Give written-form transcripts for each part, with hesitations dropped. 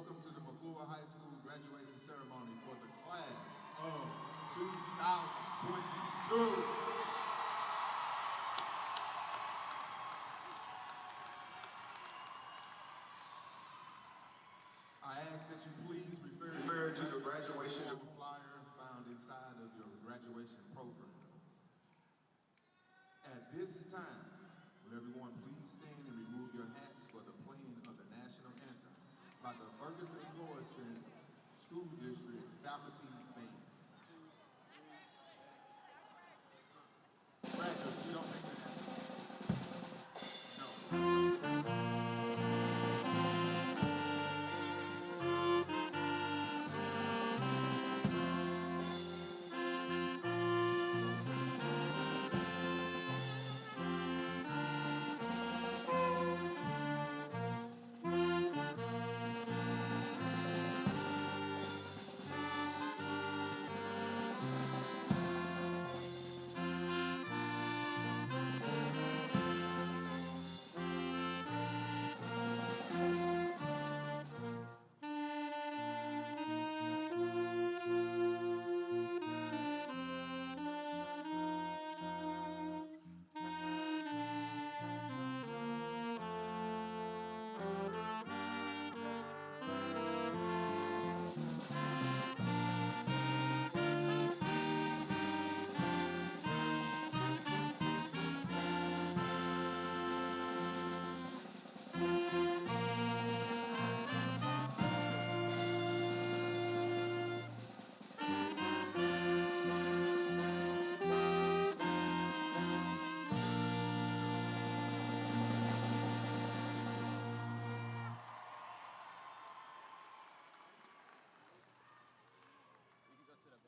Welcome to the McCluer High School graduation ceremony for the class of 2022. I ask that you please refer to the graduation flyer found inside of your graduation program. At this time, will everyone please stand and remove your hats for the playing of the national anthem by the Ferguson-Florissant School District Faculty Band. Graduates, you don't take your hats off. No.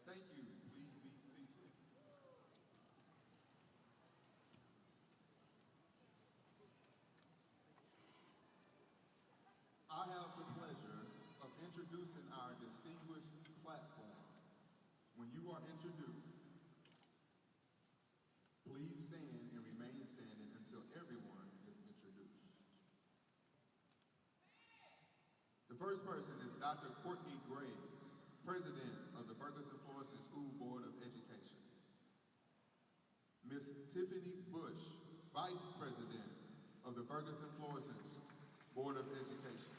Thank you. Please be seated. I have the pleasure of introducing our distinguished platform. When you are introduced, please stand and remain standing until everyone is introduced. The first person is Dr. Courtney Graves, President of the Ferguson-Florissant School Board of Education. Ms. Tiffany Bush, Vice President of the Ferguson-Florissant Board of Education.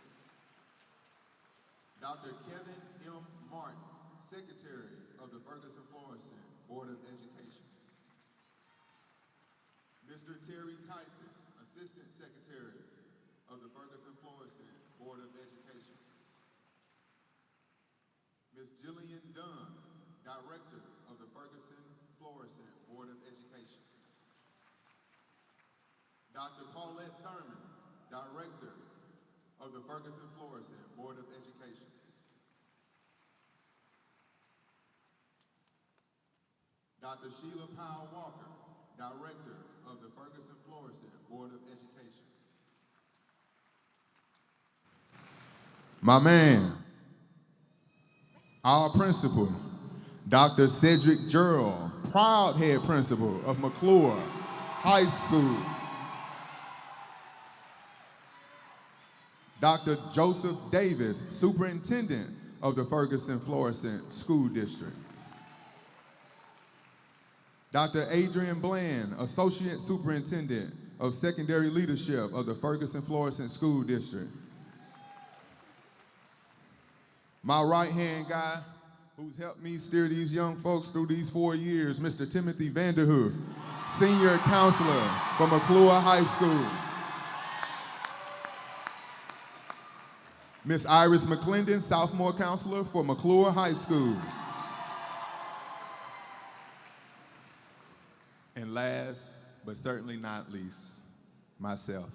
Dr. Kevin M. Martin, Secretary of the Ferguson-Florissant Board of Education. Mr. Terry Tyson, Assistant Secretary of the Ferguson-Florissant Board of Education. Ms. Jillian Dunn, Director of the Ferguson-Florissant Board of Education. Dr. Paulette Thurman, Director of the Ferguson-Florissant Board of Education. Dr. Sheila Powell Walker, Director of the Ferguson-Florissant Board of Education. My man, our principal, Dr. Cedric Gerald, proud head principal of McCluer High School. Dr. Joseph Davis, Superintendent of the Ferguson-Florissant School District. Dr. Adrian Bland, Associate Superintendent of Secondary Leadership of the Ferguson-Florissant School District. My right-hand guy, who's helped me steer these young folks through these 4 years, Mr. Timothy Vanderhoof, Senior Counselor from McCluer High School. Miss Iris McClendon, Sophomore Counselor for McCluer High School. And last, but certainly not least, myself.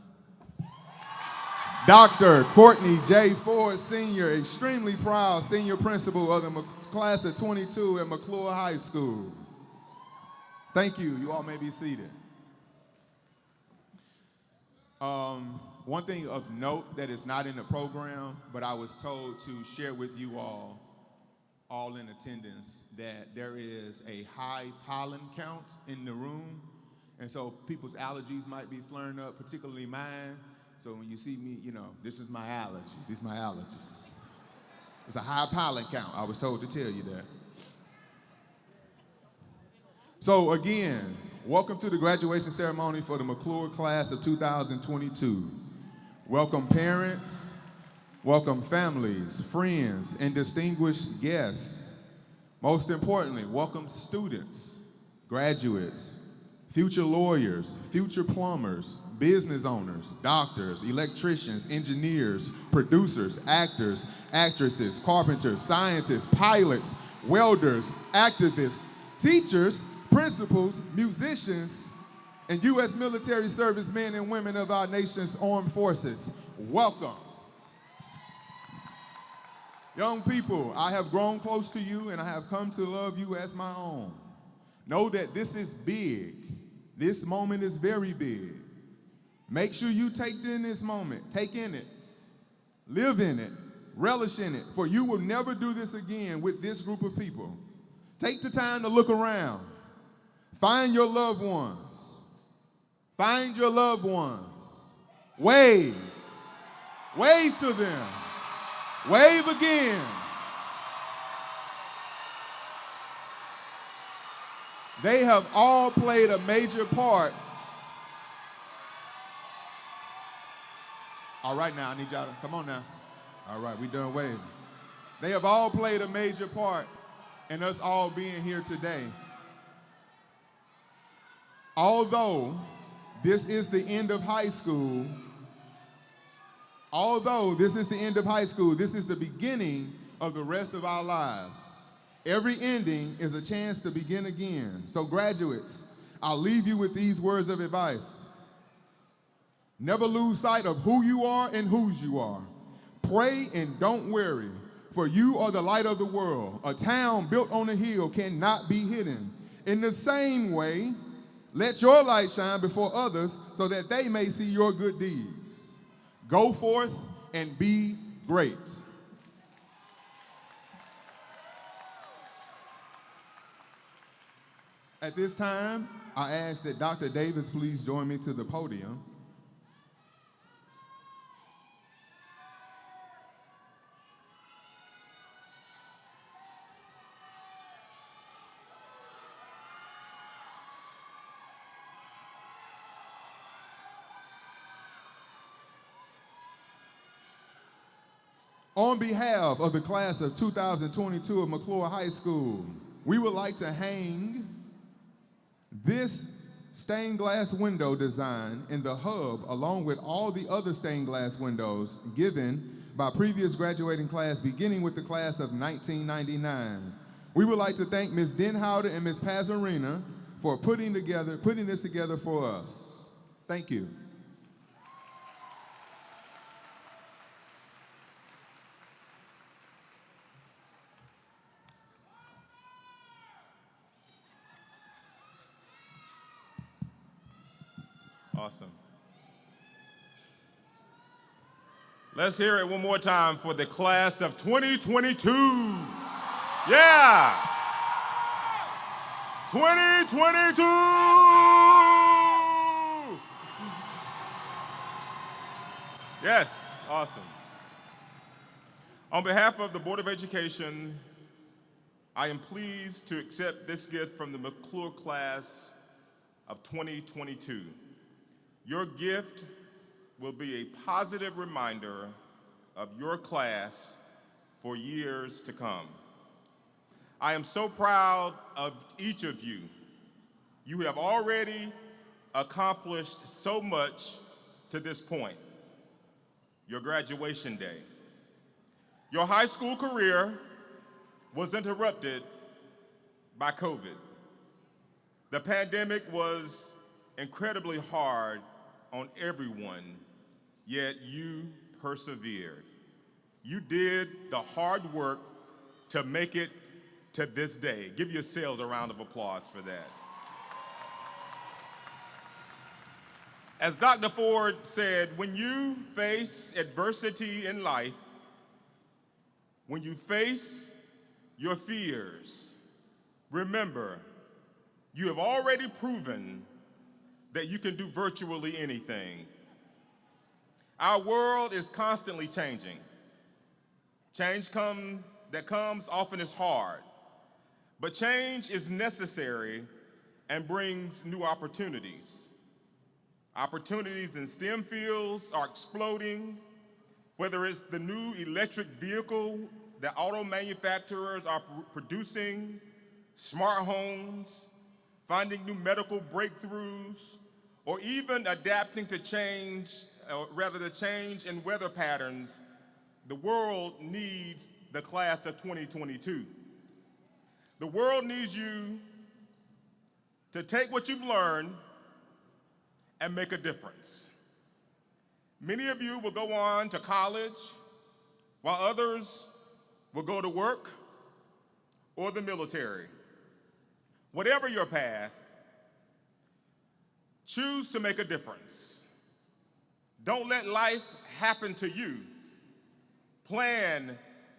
Dr. Courtney J. Ford, Senior, extremely proud Senior Principal of the class of 22 at McCluer High School. Thank you. You all may be seated. One thing of note that is not in the program, but I was told to share with you all in attendance, that there is a high pollen count in the room. And so people's allergies might be flaring up, particularly mine. So when you see me, you know, this is my allergies. These are my allergies. It's a high pilot count. I was told to tell you that. So again, welcome to the graduation ceremony for the McCluer class of 2022. Welcome parents, welcome families, friends, and distinguished guests. Most importantly, welcome students, graduates, future lawyers, future plumbers, business owners, doctors, electricians, engineers, producers, actors, actresses, carpenters, scientists, pilots, welders, activists, teachers, principals, musicians, and U.S. military service men and women of our nation's armed forces. Welcome. Young people, I have grown close to you and I have come to love you as my own. Know that this is big. This moment is very big. Make sure you take in this moment, take in it, live in it, relish in it, for you will never do this again with this group of people. Take the time to look around. Find your loved ones. Find your loved ones. Wave. Wave to them. Wave again. They have all played a major part. All right now, I need y'all to, come on now. All right, we done waving. They have all played a major part in us all being here today. Although this is the end of high school, this is the beginning of the rest of our lives. Every ending is a chance to begin again. So graduates, I'll leave you with these words of advice. Never lose sight of who you are and whose you are. Pray and don't worry, for you are the light of the world. A town built on a hill cannot be hidden. In the same way, let your light shine before others so that they may see your good deeds. Go forth and be great. At this time, I ask that Dr. Davis please join me to the podium. On behalf of the class of 2022 of McCluer High School, we would like to hang this stained glass window design in the hub along with all the other stained glass windows given by previous graduating class beginning with the class of 1999. We would like to thank Ms. Denhouder and Ms. Pazarina for putting this together for us. Thank you. Awesome. Let's hear it one more time for the class of 2022. Yeah! 2022! Yes, awesome. On behalf of the Board of Education, I am pleased to accept this gift from the McCluer class of 2022. Your gift will be a positive reminder of your class for years to come. I am so proud of each of you. You have already accomplished so much to this point. Your graduation day. Your high school career was interrupted by COVID. The pandemic was incredibly hard on everyone, yet you persevered. You did the hard work to make it to this day. Give yourselves a round of applause for that. As Dr. Ford said, when you face adversity in life, when you face your fears, remember, you have already proven that you can do virtually anything. Our world is constantly changing. That comes often is hard, but change is necessary and brings new opportunities. Opportunities in STEM fields are exploding, whether it's the new electric vehicle that auto manufacturers are producing, smart homes, finding new medical breakthroughs, or even adapting to the change in weather patterns. The world needs the class of 2022. The world needs you to take what you've learned and make a difference. Many of you will go on to college, while others will go to work or the military. Whatever your path, choose to make a difference. Don't let life happen to you. Plan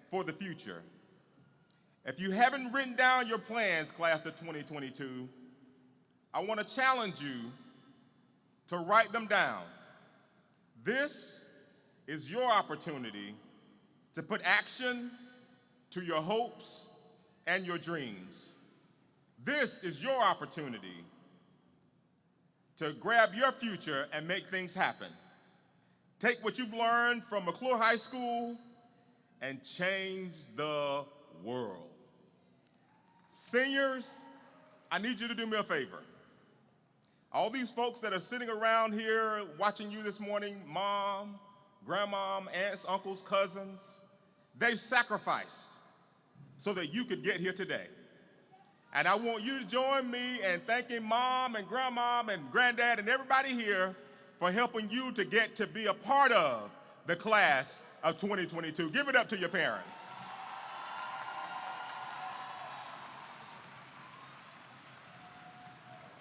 for the future. If you haven't written down your plans, class of 2022, I want to challenge you to write them down. This is your opportunity to put action to your hopes and your dreams. This is your opportunity to grab your future and make things happen. Take what you've learned from McCluer High School and change the world. Seniors, I need you to do me a favor. All these folks that are sitting around here watching you this morning, mom, grandmom, aunts, uncles, cousins, they've sacrificed so that you could get here today. And I want you to join me in thanking mom and grandmom and granddad and everybody here for helping you to get to be a part of the class of 2022. Give it up to your parents.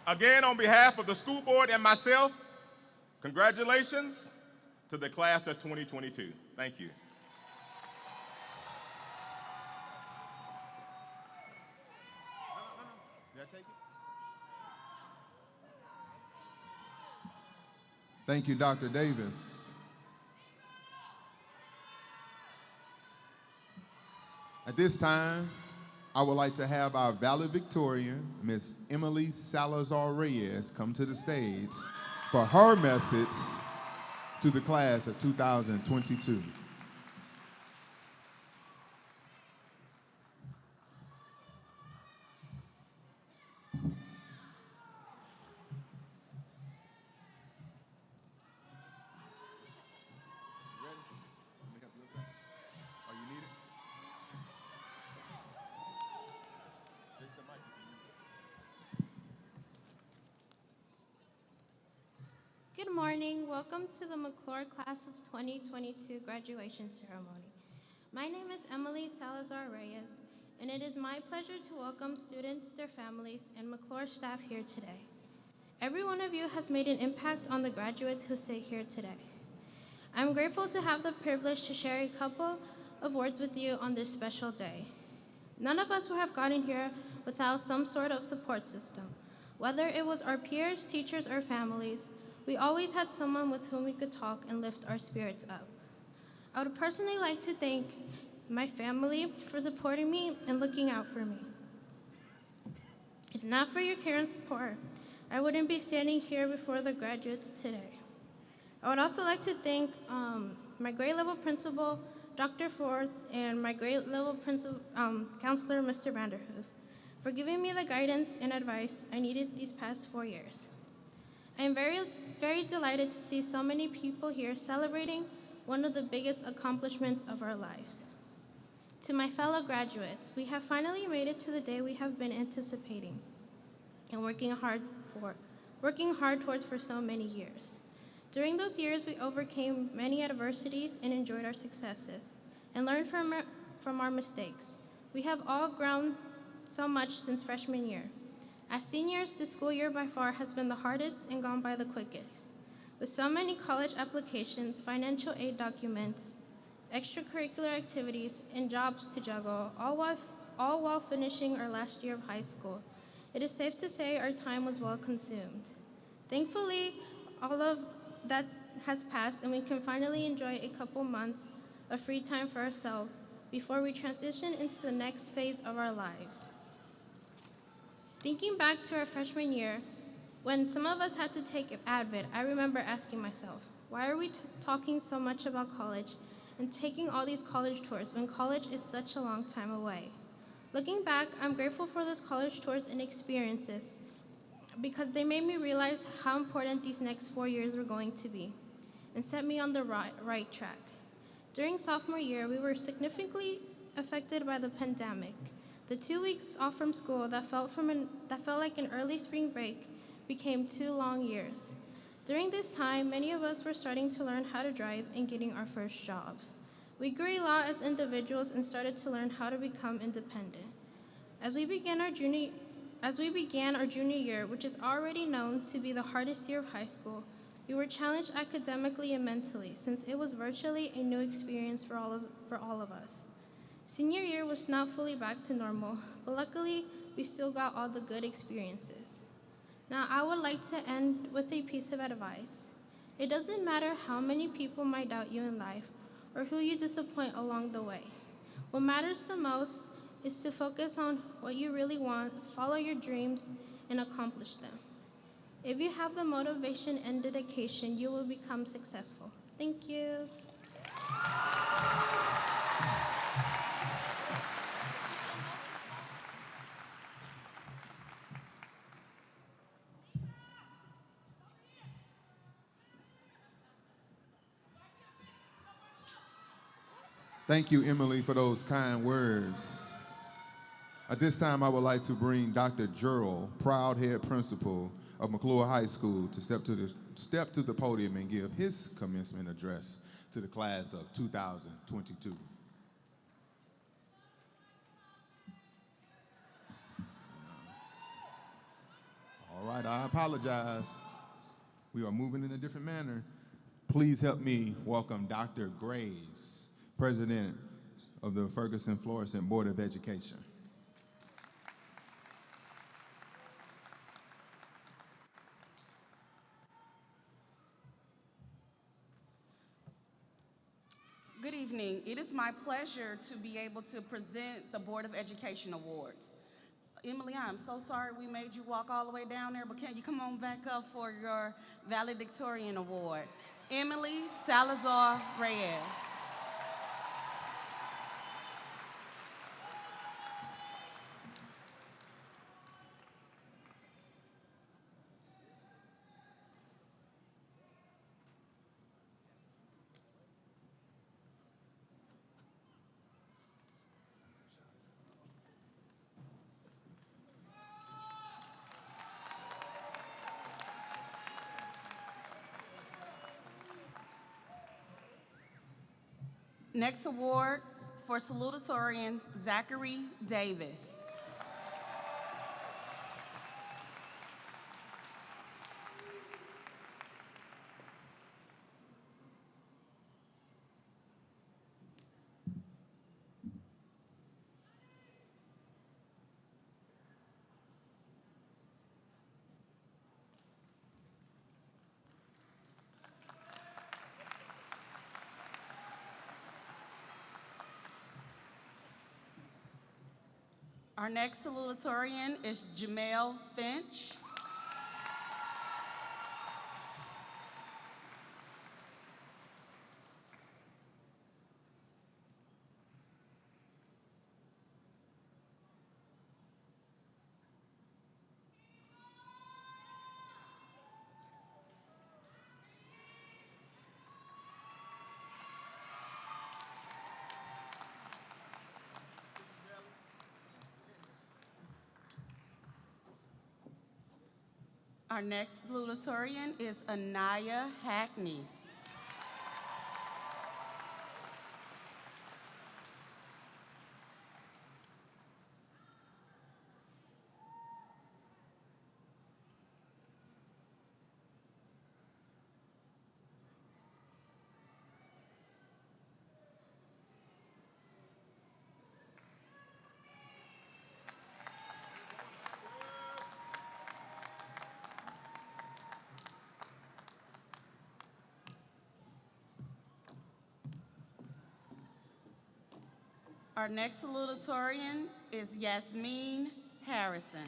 Again, on behalf of the school board and myself, congratulations to the class of 2022. Thank you. Thank you, Dr. Davis. At this time, I would like to have our valedictorian, Ms. Emily Salazar-Reyes, come to the stage for her message to the class of 2022. Good morning. Welcome to the McCluer Class of 2022 graduation ceremony. My name is Emily Salazar-Reyes, and it is my pleasure to welcome students, their families, and McCluer staff here today. Every one of you has made an impact on the graduates who sit here today. I'm grateful to have the privilege to share a couple of words with you on this special day. None of us would have gotten here without some sort of support system. Whether it was our peers, teachers, or families, we always had someone with whom we could talk and lift our spirits up. I would personally like to thank my family for supporting me and looking out for me. If not for your care and support, I wouldn't be standing here before the graduates today. I would also like to thank my grade level principal, Dr. Forth, and my grade level counselor, Mr. Vanderhoof, for giving me the guidance and advice I needed these past 4 years. I am very delighted to see so many people here celebrating one of the biggest accomplishments of our lives. To my fellow graduates, we have finally made it to the day we have been anticipating and working hard towards for so many years. During those years, we overcame many adversities and enjoyed our successes and learned from our mistakes. We have all grown so much since freshman year. As seniors, this school year by far has been the hardest and gone by the quickest. With so many college applications, financial aid documents, extracurricular activities, and jobs to juggle, all while finishing our last year of high school, it is safe to say our time was well consumed. Thankfully, all of that has passed and we can finally enjoy a couple months of free time for ourselves before we transition into the next phase of our lives. Thinking back to our freshman year, when some of us had to take Advent, I remember asking myself, why are we talking so much about college and taking all these college tours when college is such a long time away? Looking back, I'm grateful for those college tours and experiences because they made me realize how important these next 4 years were going to be and set me on the right track. During sophomore year, we were significantly affected by the pandemic. The 2 weeks off from school that felt like an early spring break became 2 long years. During this time, many of us were starting to learn how to drive and getting our first jobs. We grew a lot as individuals and started to learn how to become independent. As we began our junior year, which is already known to be the hardest year of high school, we were challenged academically and mentally since it was virtually a new experience for all of us. Senior year was not fully back to normal, but luckily, we still got all the good experiences. Now, I would like to end with a piece of advice. It doesn't matter how many people might doubt you in life or who you disappoint along the way. What matters the most is to focus on what you really want, follow your dreams, and accomplish them. If you have the motivation and dedication, you will become successful. Thank you. Thank you, Emily, for those kind words. At this time, I would like to bring Dr. Jurl, proud head principal of McCluer High School, to step to the podium and give his commencement address to the class of 2022. All right, I apologize. We are moving in a different manner. Please help me welcome Dr. Graves, President of the Ferguson-Florissant Board of Education. Good evening. It is my pleasure to be able to present the Board of Education Awards. Emily, I'm so sorry we made you walk all the way down there, but can you come on back up for your Valedictorian Award? Emily Salazar Reyes. Next award for salutatorian Zachary Davis. Our next salutatorian is Jamel Finch. Our next salutatorian is Anaya Hackney. Our next salutatorian is Yasmin Harrison.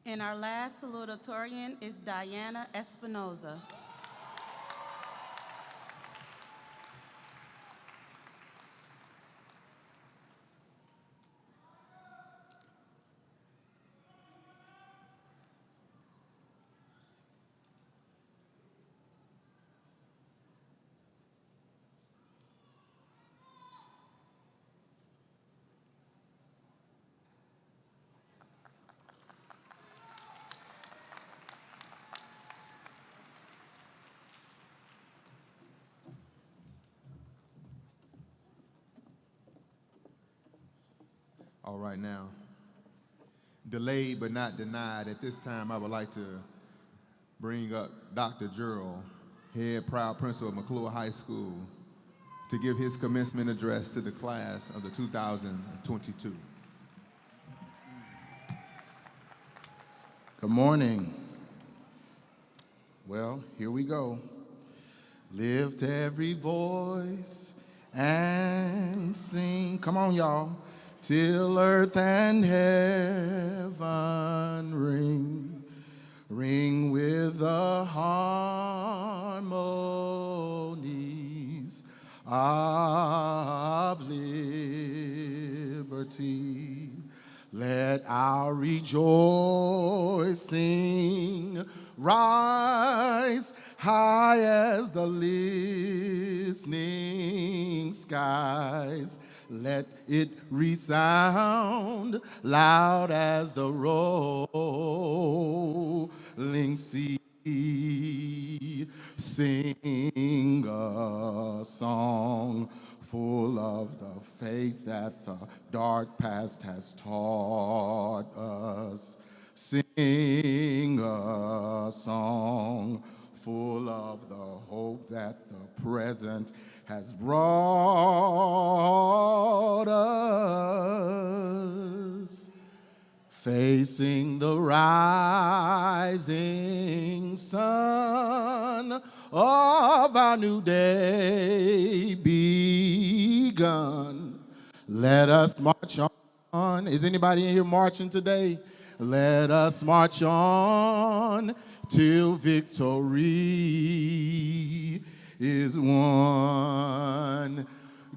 And our last salutatorian is Diana Espinoza. All right, now, delayed but not denied. At this time, I would like to bring up Dr. Gerald, head proud principal of McCluer High School, to give his commencement address to the class of the 2022. Good morning. Well, here we go. Lift every voice and sing. Come on, y'all. Till earth and heaven ring, ring with the harmonies of liberty. Let our rejoicing rise high as the listening skies. Let it resound loud as the rolling sea. Sing a song full of the faith that the dark past has taught us. Sing a song full of the hope that the present has brought us. Facing the rising sun of our new day begun. Let us march on. Is anybody in here marching today? Let us march on till victory is won.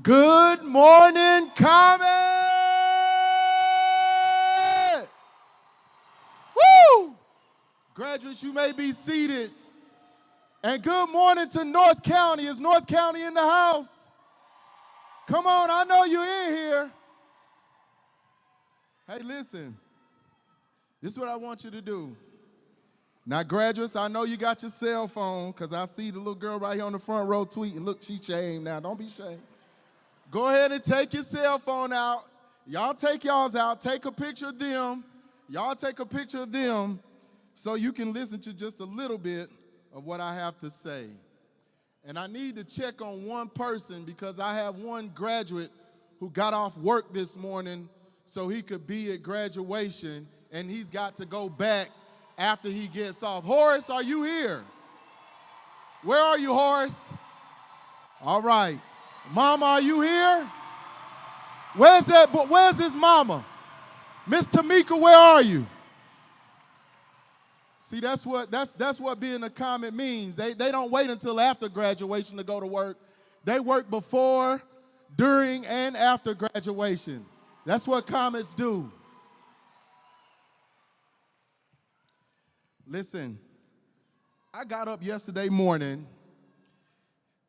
Good morning, Comments! Woo! Graduates, you may be seated. And good morning to North County. Is North County in the house? Come on, I know you're in here. Hey, listen. This is what I want you to do. Now, graduates, I know you got your cell phone because I see the little girl right here on the front row tweeting. Look, she shamed now. Don't be shamed. Go ahead and take your cell phone out. Y'all take y'all's out. Take a picture of them. Y'all take a picture of them so you can listen to just a little bit of what I have to say. And I need to check on one person because I have one graduate who got off work this morning so he could be at graduation, and he's got to go back after he gets off. Horace, are you here? Where are you, Horace? All right. Mama, are you here? Where's his mama? Miss Tamika, where are you? See, that's what being a comment means. They don't wait until after graduation to go to work. They work before, during, and after graduation. That's what comments do. Listen, I got up yesterday morning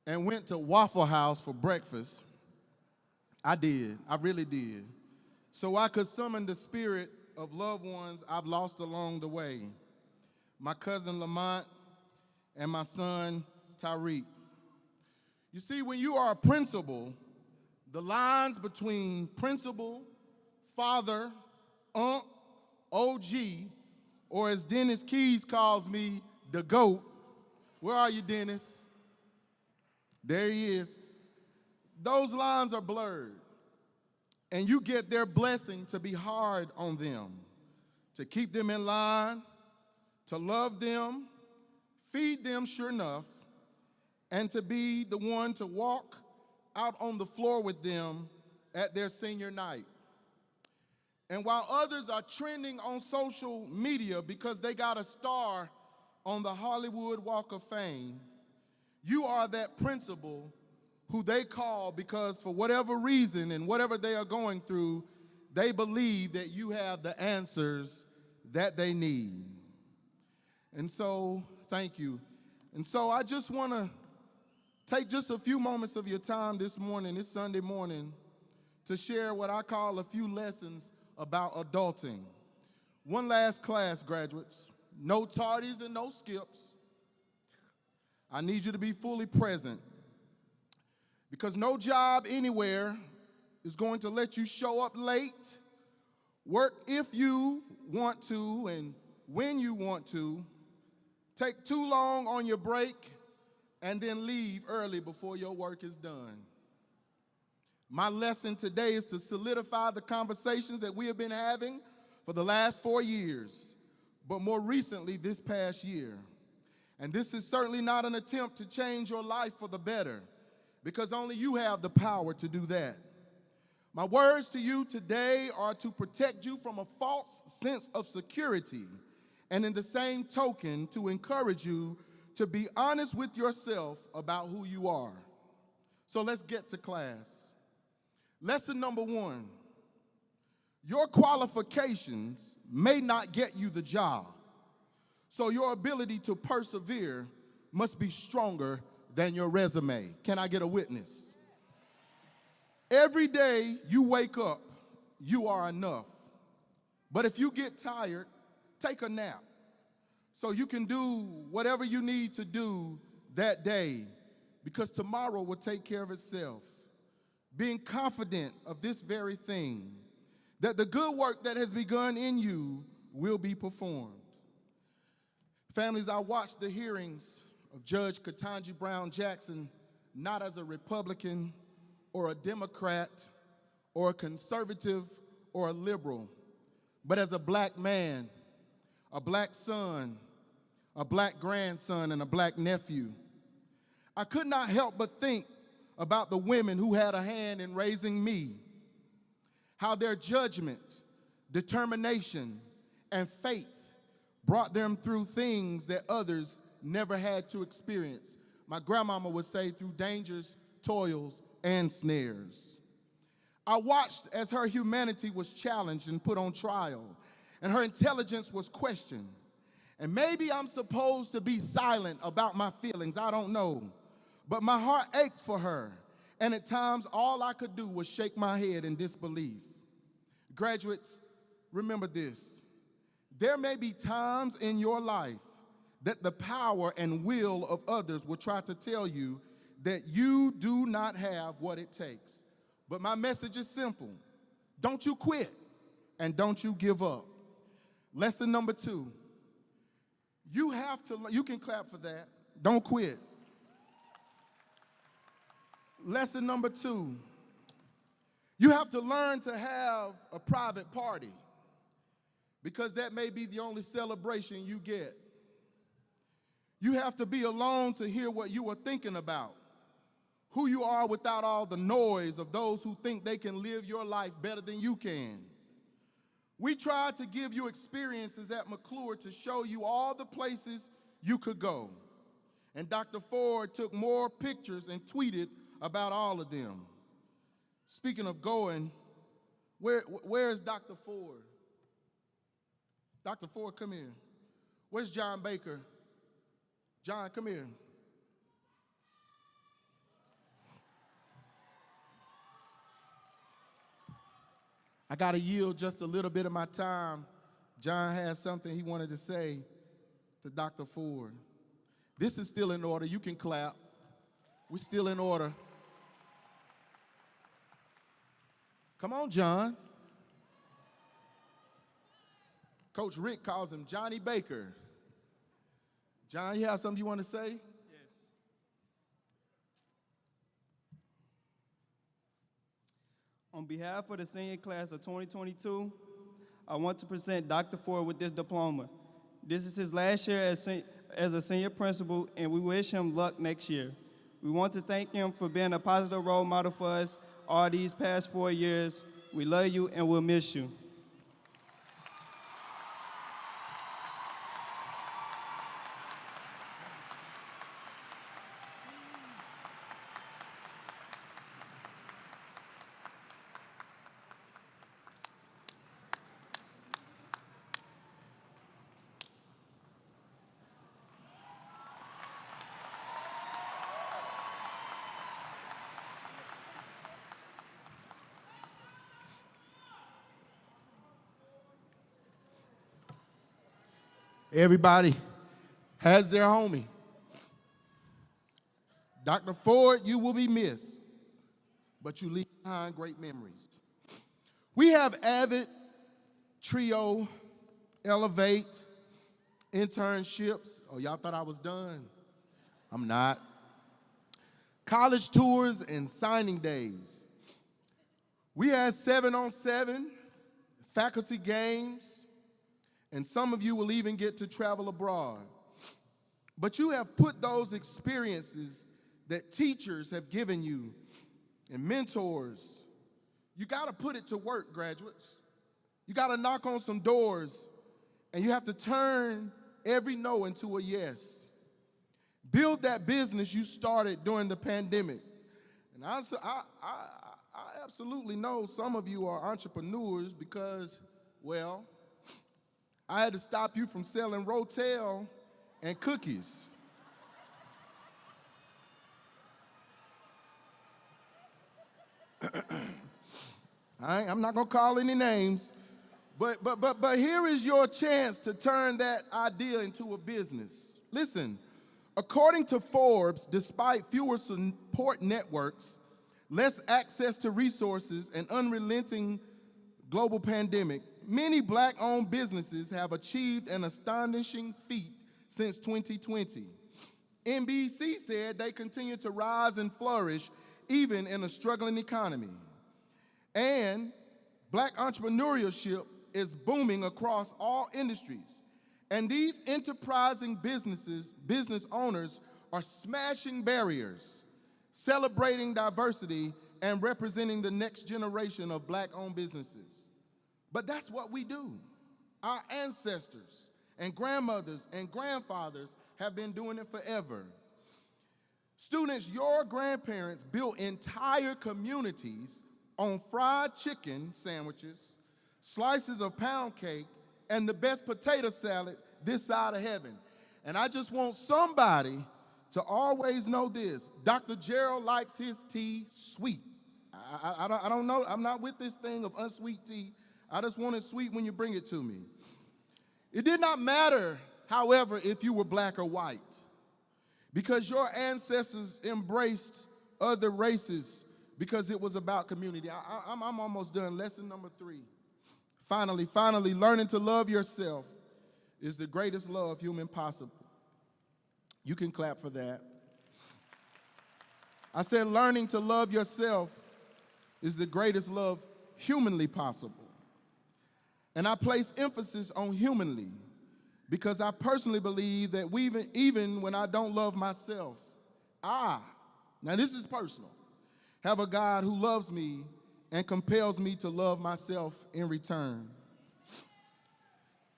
and went to Waffle House for breakfast. I did. I really did. So I could summon the spirit of loved ones I've lost along the way. My cousin Lamont and my son Tyreek. You see, when you are a principal, the lines between principal, father, unc, OG, or as Dennis Keys calls me, the GOAT. Where are you, Dennis? There he is. Those lines are blurred, and you get their blessing to be hard on them, to keep them in line, to love them, feed them sure enough, and to be the one to walk out on the floor with them at their senior night. And while others are trending on social media because they got a star on the Hollywood Walk of Fame, you are that principal who they call because for whatever reason and whatever they are going through, they believe that you have the answers that they need. And so, thank you. And so I just want to take just a few moments of your time this morning, this Sunday morning, to share what I call a few lessons about adulting. One last class, graduates. No tardies and no skips. I need you to be fully present because no job anywhere is going to let you show up late, work if you want to and when you want to, take too long on your break, and then leave early before your work is done. My lesson today is to solidify the conversations that we have been having for the last 4 years, but more recently this past year. And this is certainly not an attempt to change your life for the better, because only you have the power to do that. My words to you today are to protect you from a false sense of security, and in the same token, to encourage you to be honest with yourself about who you are. So let's get to class. Lesson number 1, your qualifications may not get you the job, so your ability to persevere must be stronger than your resume. Can I get a witness? Every day you wake up, you are enough. But if you get tired, take a nap so you can do whatever you need to do that day, because tomorrow will take care of itself. Being confident of this very thing, that the good work that has begun in you will be performed. Families, I watched the hearings of Judge Ketanji Brown Jackson not as a Republican or a Democrat or a conservative or a liberal, but as a black man, a black son, a black grandson, and a black nephew. I could not help but think about the women who had a hand in raising me, how their judgment, determination, and faith brought them through things that others never had to experience. My grandmama would say, through dangers, toils, and snares. I watched as her humanity was challenged and put on trial, and her intelligence was questioned. And maybe I'm supposed to be silent about my feelings, I don't know. But my heart ached for her, and at times all I could do was shake my head in disbelief. Graduates, remember this. There may be times in your life that the power and will of others will try to tell you that you do not have what it takes. But my message is simple. Don't you quit, and don't you give up. Lesson number 2. You can clap for that. Don't quit. Lesson number 2. You have to learn to have a private party, because that may be the only celebration you get. You have to be alone to hear what you are thinking about, who you are without all the noise of those who think they can live your life better than you can. We tried to give you experiences at McCluer to show you all the places you could go. And Dr. Ford took more pictures and tweeted about all of them. Speaking of going, where is Dr. Ford? Dr. Ford, come here. Where's John Baker? John, come here. I got to yield just a little bit of my time. John has something he wanted to say to Dr. Ford. This is still in order. You can clap. We're still in order. Come on, John. Coach Rick calls him Johnny Baker. John, you have something you want to say? Yes. On behalf of the senior class of 2022, I want to present Dr. Ford with this diploma. This is his last year as a senior principal, and we wish him luck next year. We want to thank him for being a positive role model for us all these past 4 years. We love you and we'll miss you. Everybody has their homie. Dr. Ford, you will be missed, but you leave behind great memories. We have Avid, Trio, Elevate, internships. Oh, y'all thought I was done? I'm not. College tours and signing days. We had 7-on-7, faculty games, and some of you will even get to travel abroad. But you have put those experiences that teachers have given you and mentors, you gotta put it to work, graduates. You gotta knock on some doors, and you have to turn every no into a yes. Build that business you started during the pandemic. And I absolutely know some of you are entrepreneurs because, well, I had to stop you from selling Rotel and cookies. I'm not gonna call any names, but here is your chance to turn that idea into a business. Listen, according to Forbes, despite fewer support networks, less access to resources, and unrelenting global pandemic, many black-owned businesses have achieved an astonishing feat since 2020. NBC said they continue to rise and flourish even in a struggling economy. And black entrepreneurship is booming across all industries. And these enterprising business owners are smashing barriers, celebrating diversity, and representing the next generation of black-owned businesses. But that's what we do. Our ancestors and grandmothers and grandfathers have been doing it forever. Students, your grandparents built entire communities on fried chicken sandwiches, slices of pound cake, and the best potato salad this side of heaven. And I just want somebody to always know this. Dr. Gerald likes his tea sweet. I don't know, I'm not with this thing of unsweet tea. I just want it sweet when you bring it to me. It did not matter, however, if you were black or white, because your ancestors embraced other races because it was about community. I'm almost done. Lesson number 3. Finally, learning to love yourself is the greatest love human possible. You can clap for that. I said learning to love yourself is the greatest love humanly possible. And I place emphasis on humanly because I personally believe that even when I don't love myself, now this is personal, have a God who loves me and compels me to love myself in return.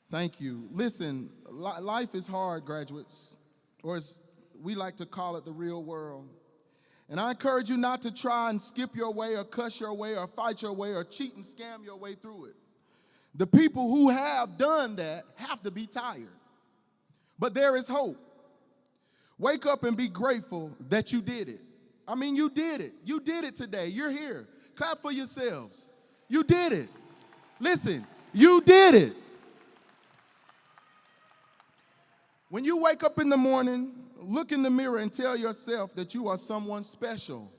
Thank you. Listen, life is hard, graduates, or as we like to call it, the real world. And I encourage you not to try and skip your way or cuss your way or fight your way or cheat and scam your way through it. The people who have done that have to be tired. But there is hope. Wake up and be grateful that you did it. I mean, you did it. You did it today. You're here. Clap for yourselves. You did it. Listen, you did it. When you wake up in the morning, look in the mirror and tell yourself that you are someone special,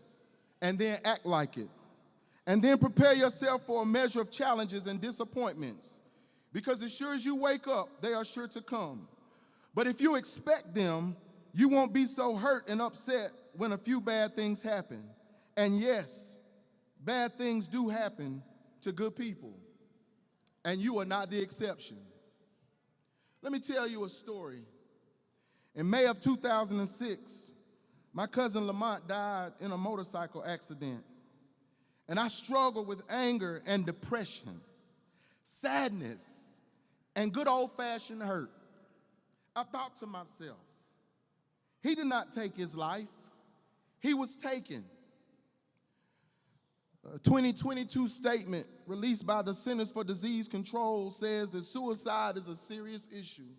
and then act like it. And then prepare yourself for a measure of challenges and disappointments, because as sure as you wake up, they are sure to come. But if you expect them, you won't be so hurt and upset when a few bad things happen. And yes, bad things do happen to good people, and you are not the exception. Let me tell you a story. In May of 2006, my cousin Lamont died in a motorcycle accident. And I struggled with anger and depression, sadness, and good old-fashioned hurt. I thought to myself, he did not take his life, he was taken. A 2022 statement released by the Centers for Disease Control says that suicide is a serious issue.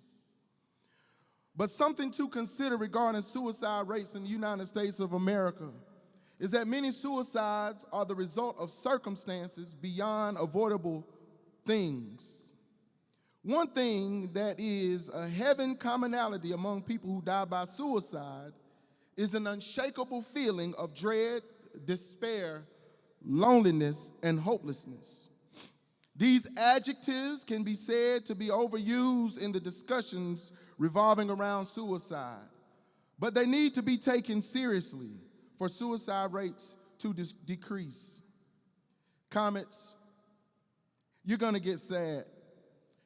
But something to consider regarding suicide rates in the United States of America is that many suicides are the result of circumstances beyond avoidable things. One thing that is a heaven commonality among people who die by suicide is an unshakable feeling of dread, despair, loneliness, and hopelessness. These adjectives can be said to be overused in the discussions revolving around suicide, but they need to be taken seriously for suicide rates to decrease. Comments, you're gonna get sad.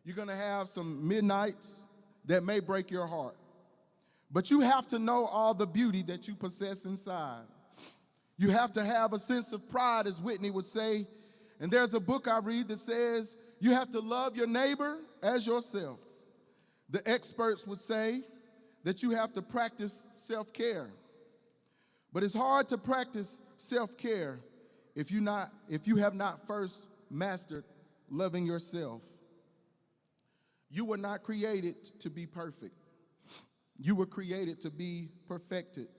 You're gonna have some midnights that may break your heart, but you have to know all the beauty that you possess inside. You have to have a sense of pride, as Whitney would say. And there's a book I read that says you have to love your neighbor as yourself. The experts would say that you have to practice self-care. But it's hard to practice self-care if you have not first mastered loving yourself. You were not created to be perfect. You were created to be perfected.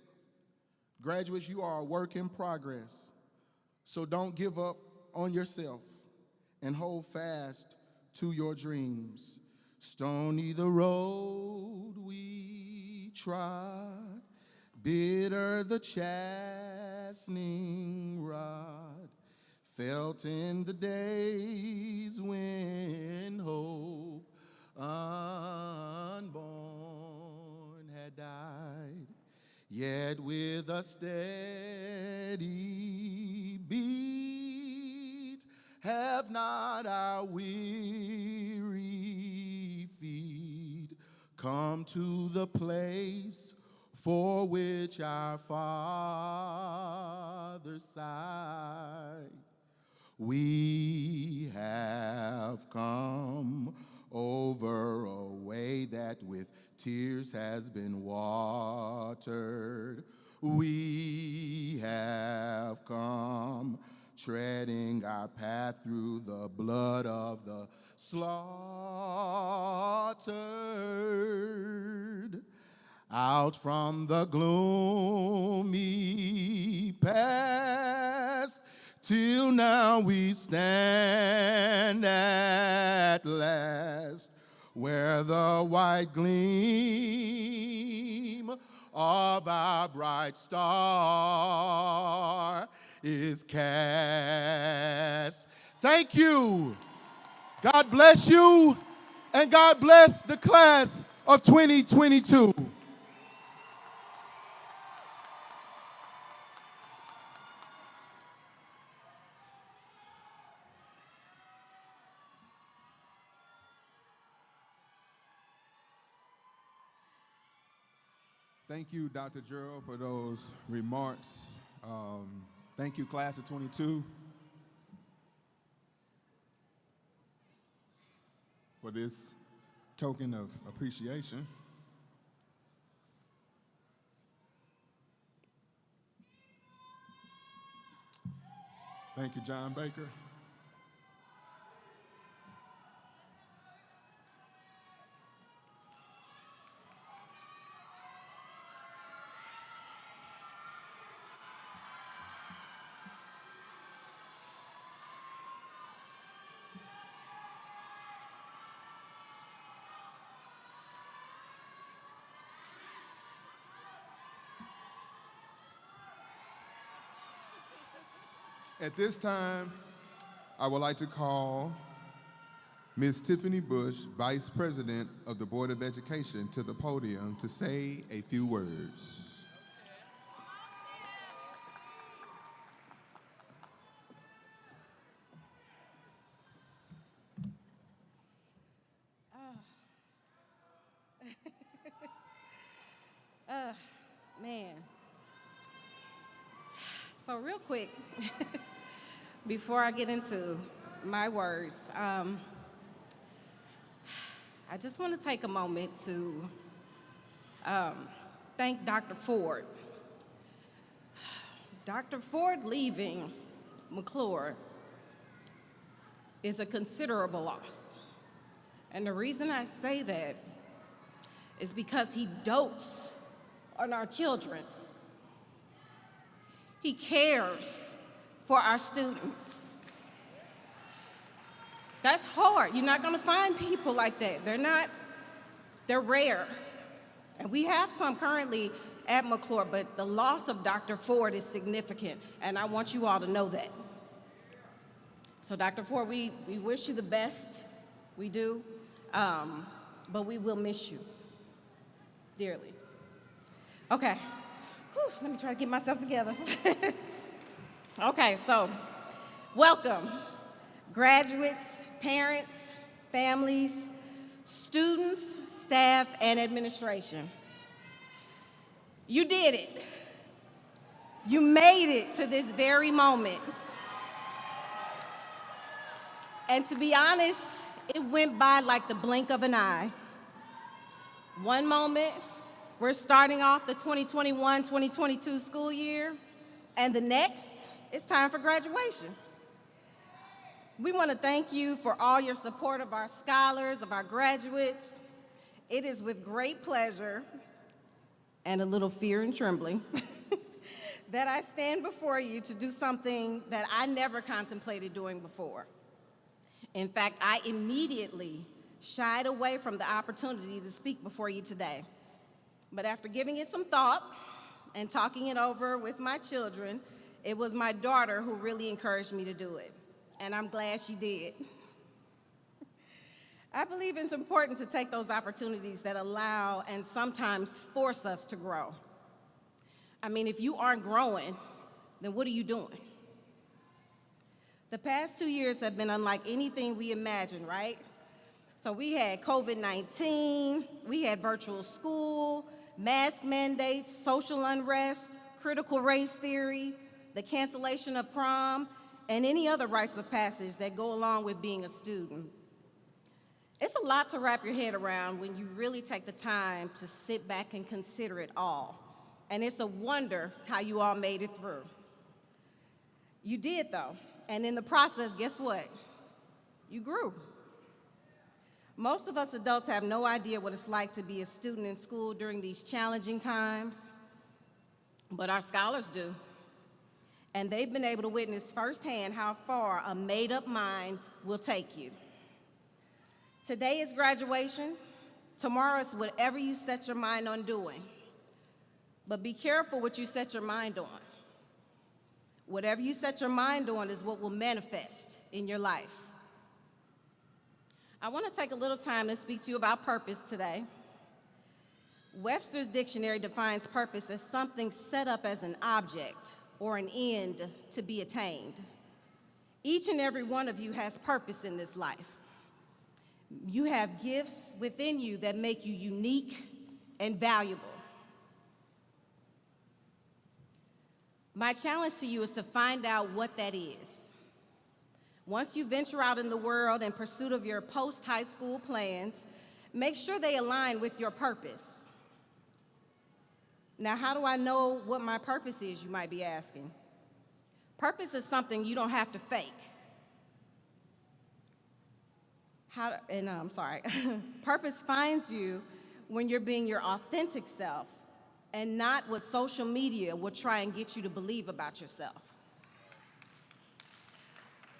Graduates, you are a work in progress. So don't give up on yourself and hold fast to your dreams. Stony the road we trod, bitter the chastening rod, felt in the days when hope unborn had died. Yet with a steady beat have not our weary feet come to the place for which our Father sighed. We have come over a way that with tears has been watered. We have come treading our path through the blood of the slaughtered. Out from the gloomy past, till now we stand at last, where the white gleam of our bright star is cast. Thank you. God bless you, and God bless the class of 2022. Thank you, Dr. Gerald, for those remarks. Thank you, class of 22, for this token of appreciation. Thank you, John Baker. At this time, I would like to call Ms. Tiffany Bush, Vice President of the Board of Education, to the podium to say a few words. Man. So real quick, before I get into my words, I just want to take a moment to thank Dr. Ford. Dr. Ford leaving McCluer is a considerable loss. And the reason I say that is because he dotes on our children. He cares for our students. That's hard. You're not gonna find people like that. They're rare. And we have some currently at McCluer, but the loss of Dr. Ford is significant, and I want you all to know that. So Dr. Ford, we wish you the best, we do, but we will miss you dearly. Okay, whew, let me try to get myself together. Okay, so welcome, graduates, parents, families, students, staff, and administration. You did it. You made it to this very moment. And to be honest, it went by like the blink of an eye. One moment, we're starting off the 2021-2022 school year, and the next, it's time for graduation. We want to thank you for all your support of our scholars, of our graduates. It is with great pleasure and a little fear and trembling that I stand before you to do something that I never contemplated doing before. In fact, I immediately shied away from the opportunity to speak before you today. But after giving it some thought and talking it over with my children, it was my daughter who really encouraged me to do it. And I'm glad she did. I believe it's important to take those opportunities that allow and sometimes force us to grow. I mean, if you aren't growing, then what are you doing? The past 2 years have been unlike anything we imagined, right? So we had COVID-19, we had virtual school, mask mandates, social unrest, critical race theory, the cancellation of prom, and any other rites of passage that go along with being a student. It's a lot to wrap your head around when you really take the time to sit back and consider it all. And it's a wonder how you all made it through. You did, though. And in the process, guess what? You grew. Most of us adults have no idea what it's like to be a student in school during these challenging times, but our scholars do. And they've been able to witness firsthand how far a made-up mind will take you. Today is graduation. Tomorrow is whatever you set your mind on doing. But be careful what you set your mind on. Whatever you set your mind on is what will manifest in your life. I want to take a little time to speak to you about purpose today. Webster's dictionary defines purpose as something set up as an object or an end to be attained. Each and every one of you has purpose in this life. You have gifts within you that make you unique and valuable. My challenge to you is to find out what that is. Once you venture out in the world in pursuit of your post-high school plans, make sure they align with your purpose. Now, how do I know what my purpose is, you might be asking? Purpose is something you don't have to fake. Purpose finds you when you're being your authentic self and not what social media will try and get you to believe about yourself.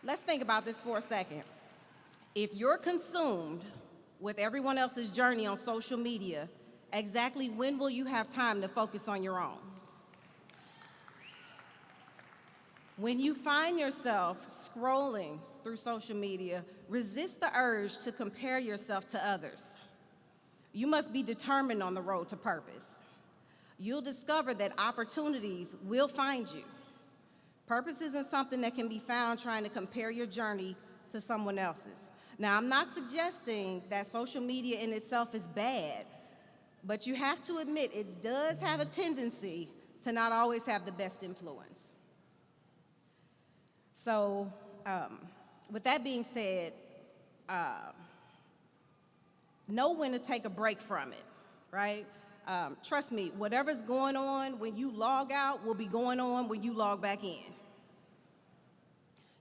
Let's think about this for a second. If you're consumed with everyone else's journey on social media, exactly when will you have time to focus on your own? When you find yourself scrolling through social media, resist the urge to compare yourself to others. You must be determined on the road to purpose. You'll discover that opportunities will find you. Purpose isn't something that can be found trying to compare your journey to someone else's. Now, I'm not suggesting that social media in itself is bad, but you have to admit it does have a tendency to not always have the best influence. So, with that being said, know when to take a break from it, right? Trust me, whatever's going on when you log out will be going on when you log back in.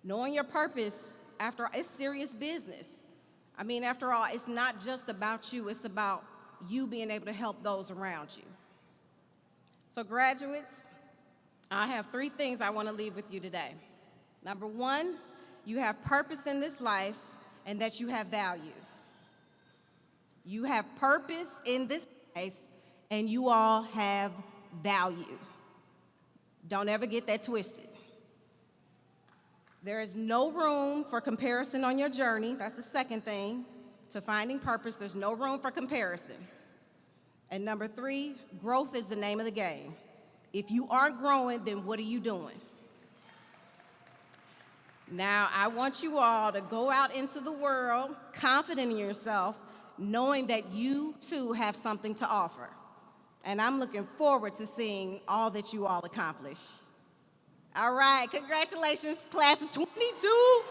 Knowing your purpose, it's serious business. I mean, after all, it's not just about you, it's about you being able to help those around you. So graduates, I have 3 things I want to leave with you today. Number 1, you have purpose in this life and that you have value. You have purpose in this life and you all have value. Don't ever get that twisted. There is no room for comparison on your journey. That's the second thing. To finding purpose, there's no room for comparison. And number 3, growth is the name of the game. If you aren't growing, then what are you doing? Now, I want you all to go out into the world, confident in yourself, knowing that you too have something to offer. And I'm looking forward to seeing all that you all accomplish. All right, congratulations, class of 22.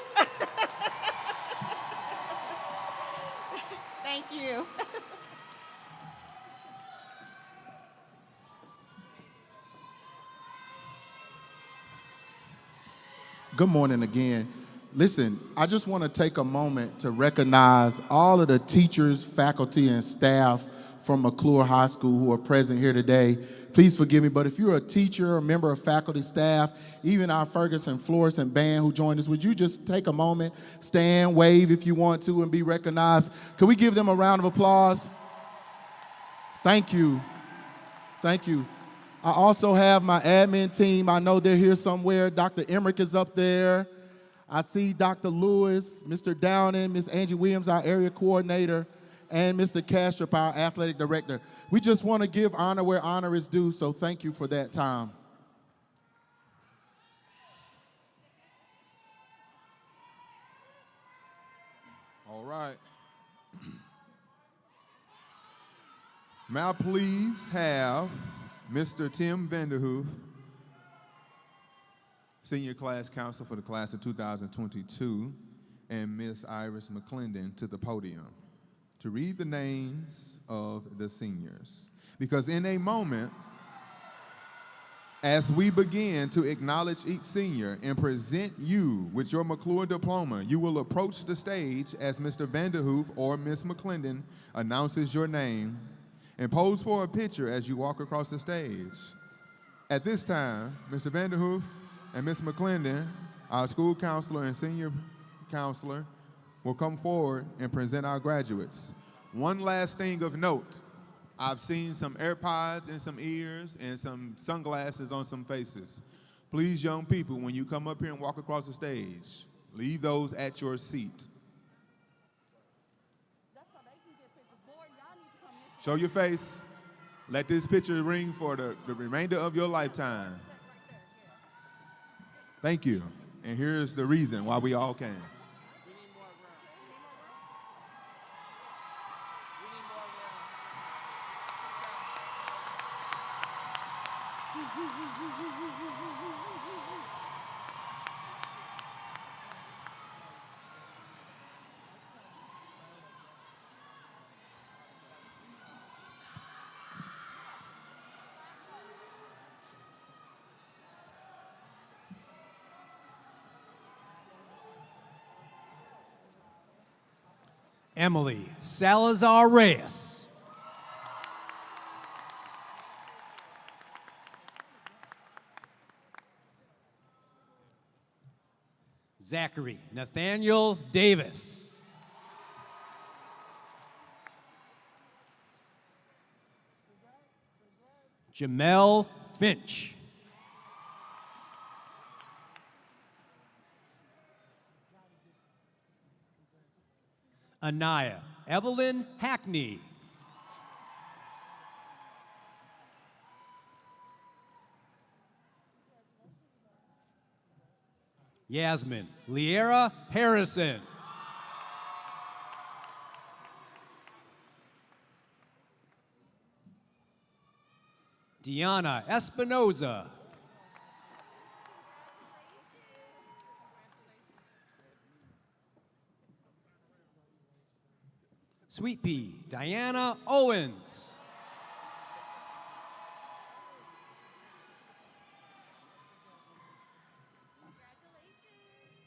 Thank you. Good morning again. Listen, I just want to take a moment to recognize all of the teachers, faculty, and staff from McCluer High School who are present here today. Please forgive me, but if you're a teacher, a member of faculty, staff, even our Ferguson Florissant band who joined us, would you just take a moment, stand, wave if you want to, and be recognized? Could we give them a round of applause? Thank you. Thank you. I also have my admin team. I know they're here somewhere. Dr. Emmerich is up there. I see Dr. Lewis, Mr. Downing, Ms. Angie Williams, our area coordinator, and Mr. Kastrup, our athletic director. We just want to give honor where honor is due, so thank you for that time. All right. May I please have Mr. Tim Vanderhoof, Senior Class Counselor for the class of 2022, and Miss Iris McClendon to the podium to read the names of the seniors. Because in a moment, as we begin to acknowledge each senior and present you with your McCluer diploma, you will approach the stage as Mr. Vanderhoof or Miss McClendon announces your name and pose for a picture as you walk across the stage. At this time, Mr. Vanderhoof and Miss McClendon, our school counselor and senior counselor, will come forward and present our graduates. One last thing of note, I've seen some AirPods in some ears and some sunglasses on some faces. Please, young people, when you come up here and walk across the stage, leave those at your seat. Show your face. Let this picture ring for the remainder of your lifetime. Thank you. And here's the reason why we all came. Emily Salazar Reyes. Zachary Nathaniel Davis. Jamel Finch. Anaya Evelyn Hackney. Yasmin Liera Harrison. Diana Espinoza. Sweet Pea Diana Owens.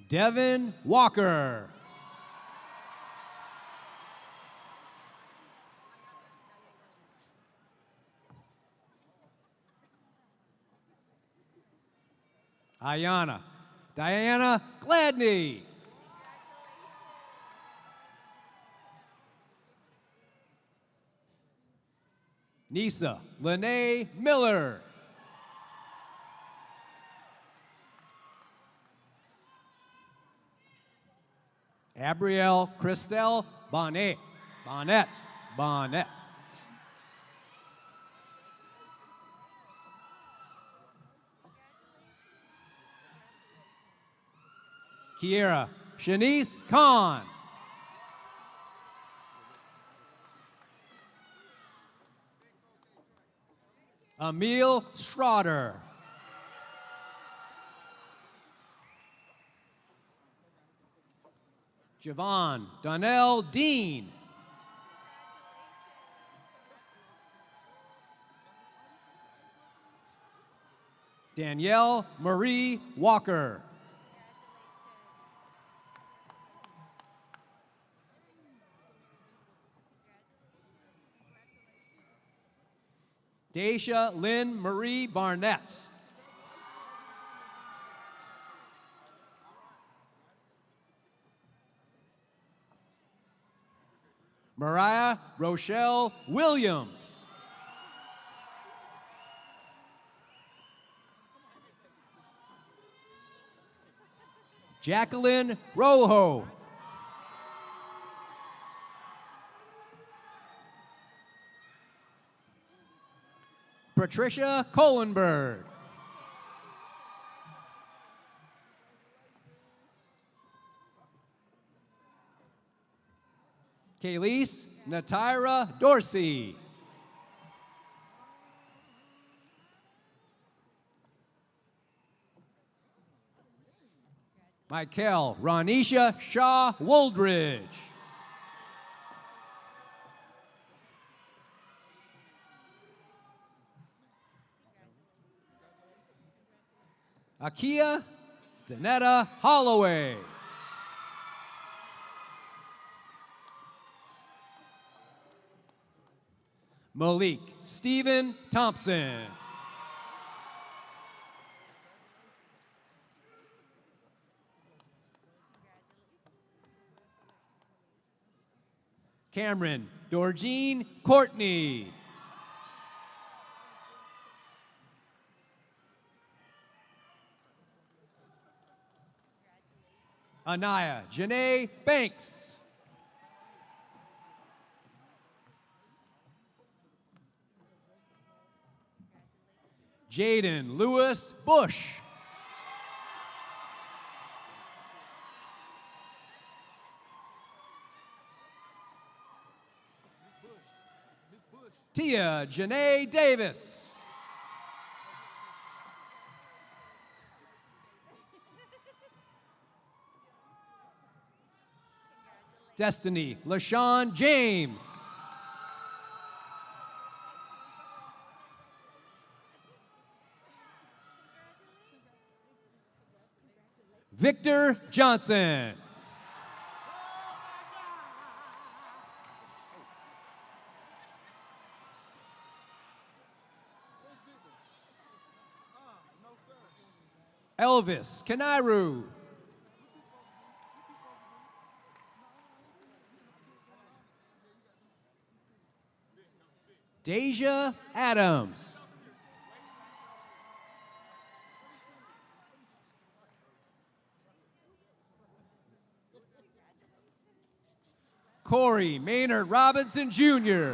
Devin Walker. Ayana Diana Gladney. Nisa Lene Miller. Abrielle Christelle Bonnet. Bonnet. Kiera Shanice Khan. Emil Schroeder. Javon Donnell Dean. Danielle Marie Walker. Daisha Lynn Marie Barnett. Mariah Rochelle Williams. Jacqueline Rojo. Patricia Kohlenberg. Kaylise Natira Dorsey. Michael Ronisha Shaw Woldridge. Akia Danetta Holloway. Malik Stephen Thompson. Cameron Dorjean Courtney. Anaya Janae Banks. Jaden Lewis Bush. Tia Janae Davis. Destiny LaShawn James. Victor Johnson. Elvis Kanairu. Deja Adams. Corey Maynard Robinson Jr.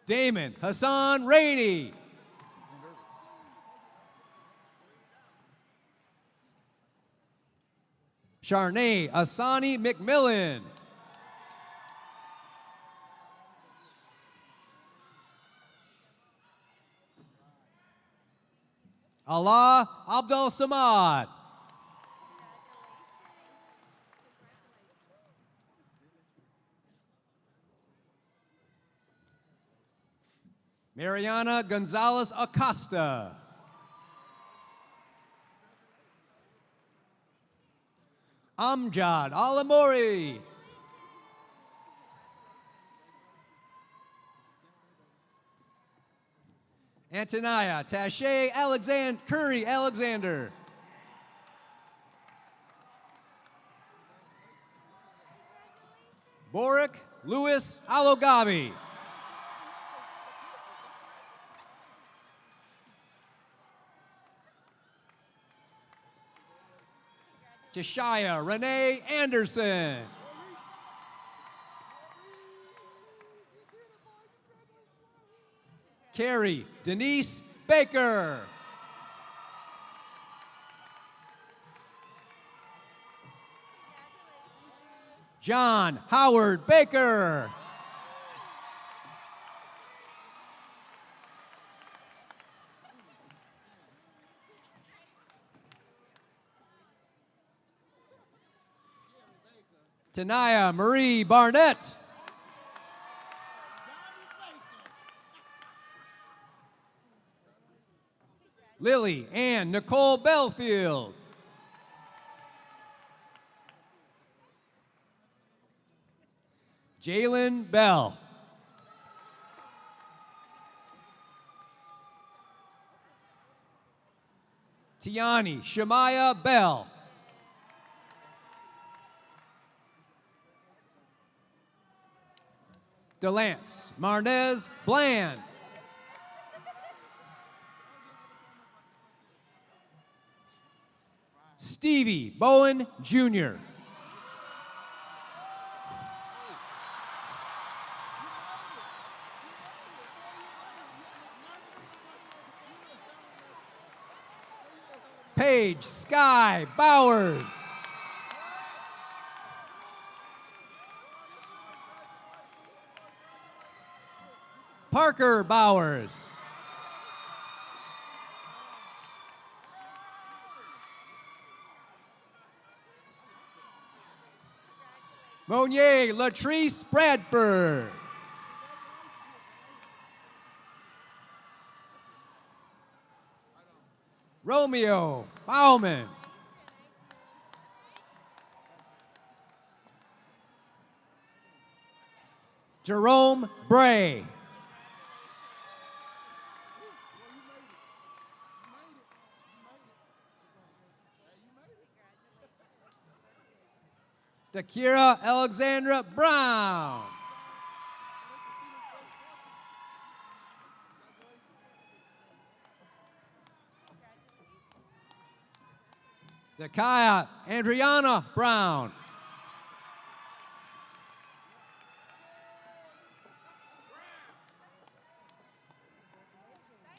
Damon Hassan Rainey. Sharnay Asani McMillan. Allah Abdul Samad. Mariana Gonzalez Acosta. Amjad Alamori. Antonia Tache Curry Alexander. Boric Louis Alogabi. Jashaya Renee Anderson. Carrie Denise Baker. John Howard Baker. Tanaya Marie Barnett. Lily Ann Nicole Belfield. Jalen Bell. Tiani Shemaya Bell. Delance Marnez Bland. Stevie Bowen Jr. Paige Sky Bowers. Parker Bowers. Monier Latrice Bradford. Romeo Bauman. Jerome Bray. Dakira Alexandra Brown. Dakaya Andriana Brown.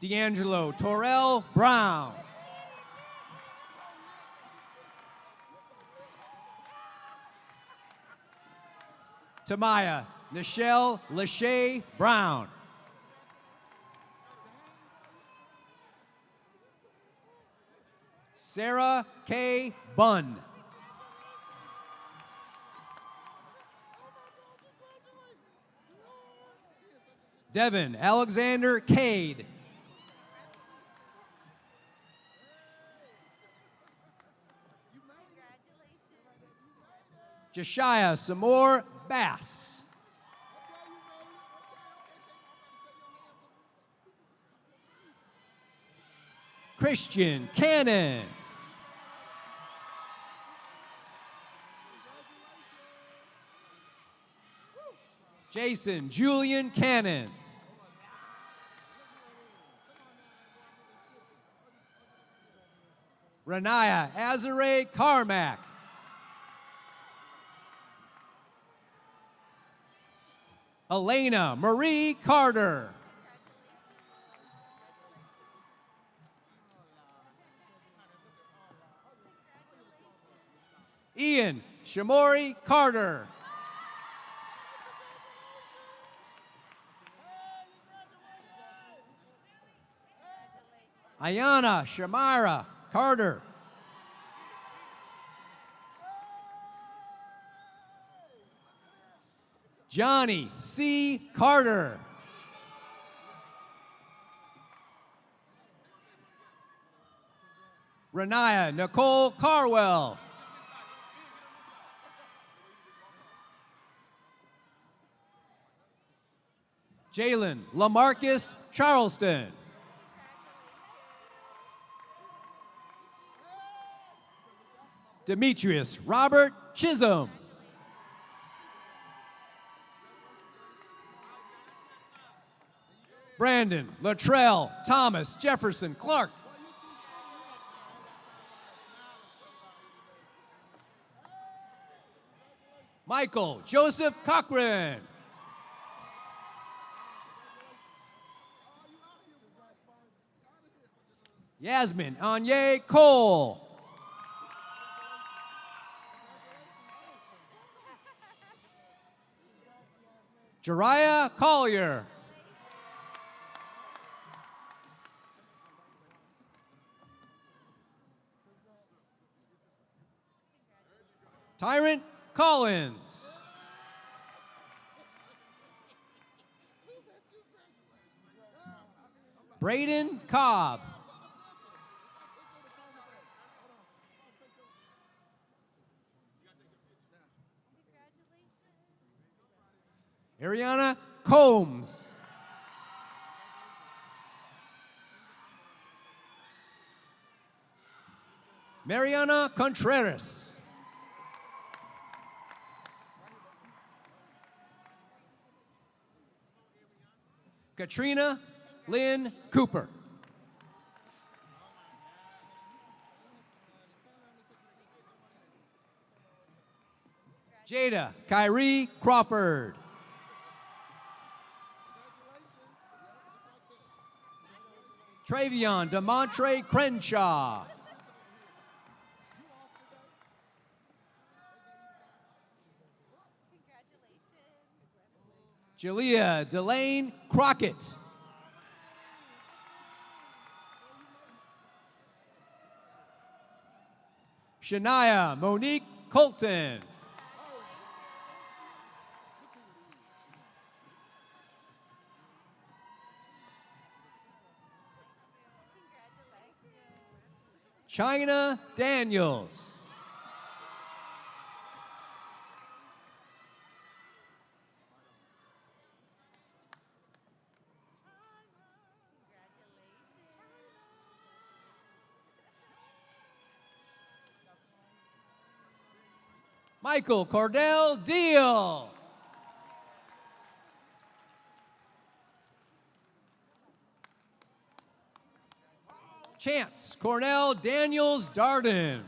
D'Angelo Torrell Brown. Tamaya Nichelle Lachey Brown. Sarah K. Bunn. Devin Alexander Cade. Josiah Samore Bass. Christian Cannon. Jason Julian Cannon. Renaya Azare Carmack. Elena Marie Carter. Ian Shamori Carter. Ayana Shamira Carter. Johnny C. Carter. Renaya Nicole Carwell. Jalen Lamarcus Charleston. Demetrius Robert Chisholm. Brandon Latrell Thomas Jefferson Clark. Michael Joseph Cochran. Yasmin Anye Cole. Jariah Collier. Tyrant Collins. Braden Cobb. Ariana Combs. Mariana Contreras. Katrina Lynn Cooper. Jada Kyrie Crawford. Travion DeMontre Crenshaw. Jalea Delane Crockett. Shania Monique Colton. China Daniels. Michael Cordell Deal. Chance Cornell Daniels Darden.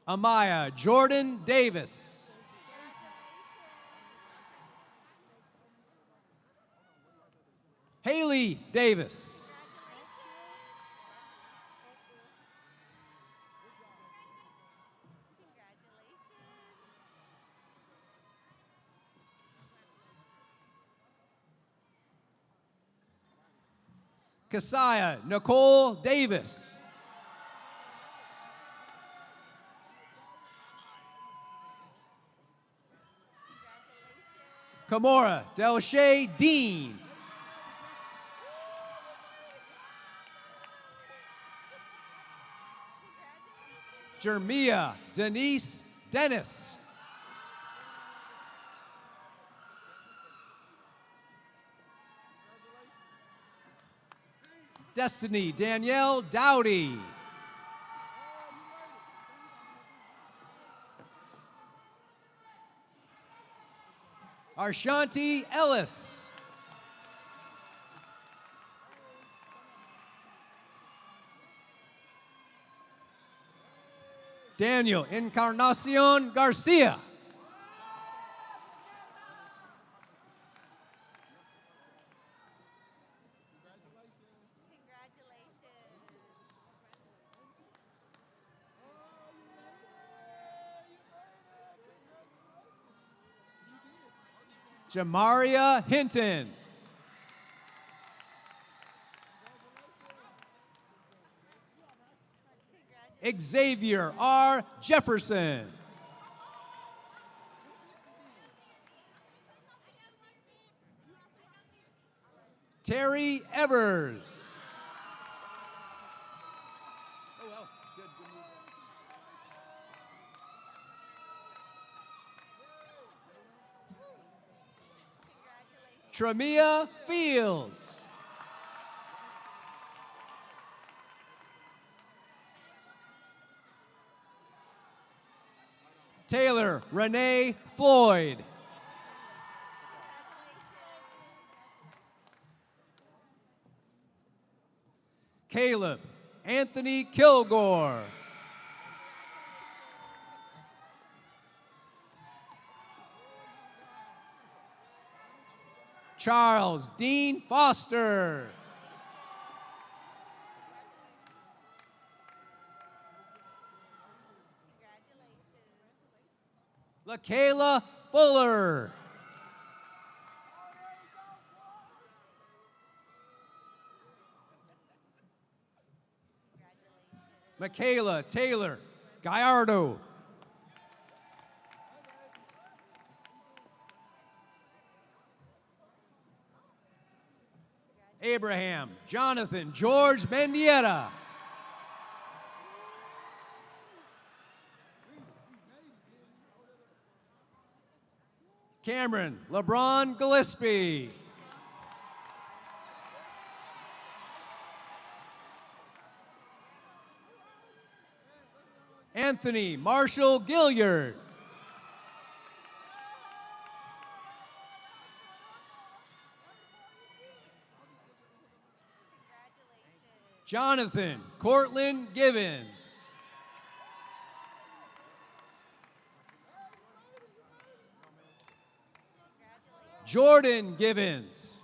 Amaya Jordan Davis. Haley Davis. Kasaya Nicole Davis. Kamora Delshay Dean. Jermia Denise Dennis. Destiny Danielle Dowdy. Arshanti Ellis. Daniel Encarnacion Garcia. Jamaria Hinton. Xavier R. Jefferson. Terry Evers. Tramia Fields. Taylor Renee Floyd. Caleb Anthony Kilgore. Charles Dean Foster. LaKayla Fuller. Michaela Taylor Gallardo. Abraham Jonathan George Mendieta. Cameron LeBron Gillespie. Anthony Marshall Gilliard. Jonathan Cortland Givens. Jordan Givens.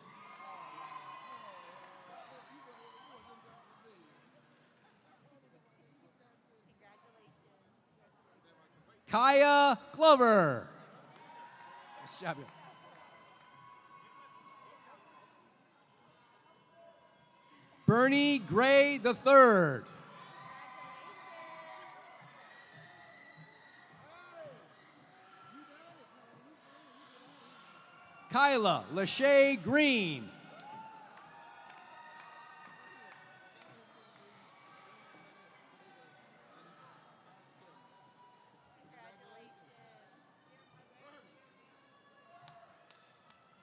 Kaya Glover. Nice job, you. Bernie Gray III. Kyla Lachey Green.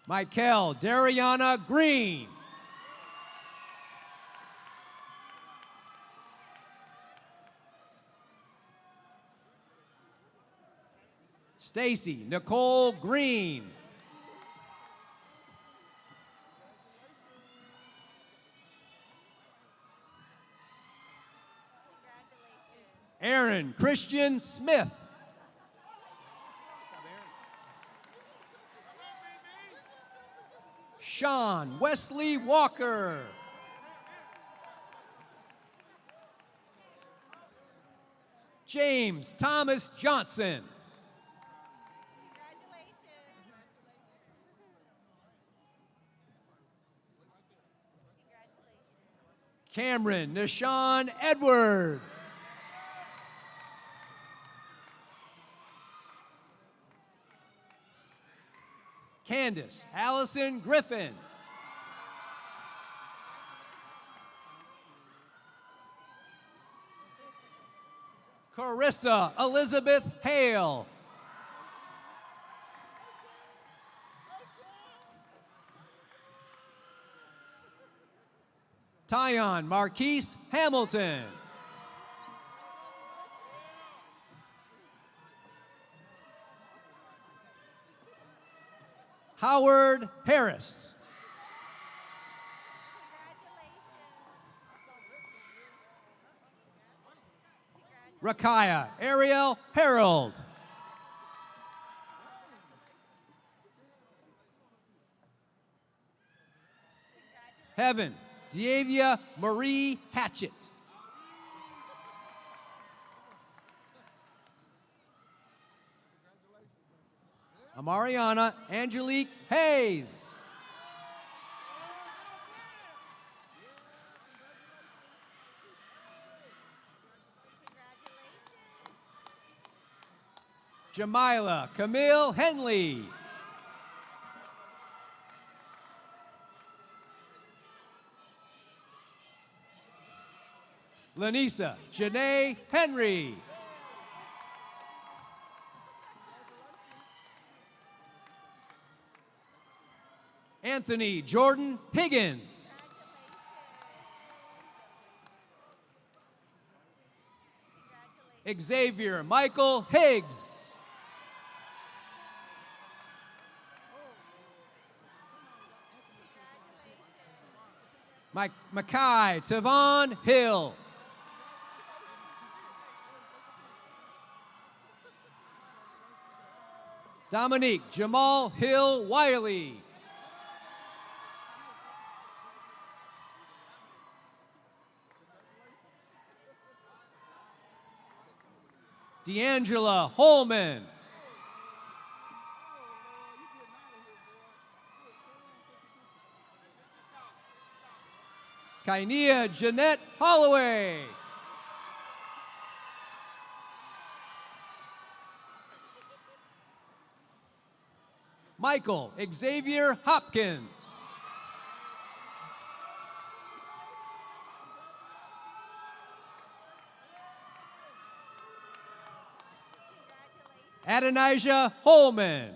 Michael Dariana Green. Stacy Nicole Green. Aaron Christian Smith. Sean Wesley Walker. James Thomas Johnson. Cameron Nishawn Edwards. Candace Allison Griffin. Carissa Elizabeth Hale. Tyon Marquise Hamilton. Howard Harris. Rakaya Ariel Harold. Heaven Diavia Marie Hatchett. Amariana Angelique Hayes. Jamila Camille Henley. Lanisa Janae Henry. Anthony Jordan Higgins. Xavier Michael Higgs. Mackay Tavon Hill. Dominique Jamal Hill Wiley. D'Angela Holman. Kainia Jeanette Holloway. Michael Xavier Hopkins. Adonijah Holman.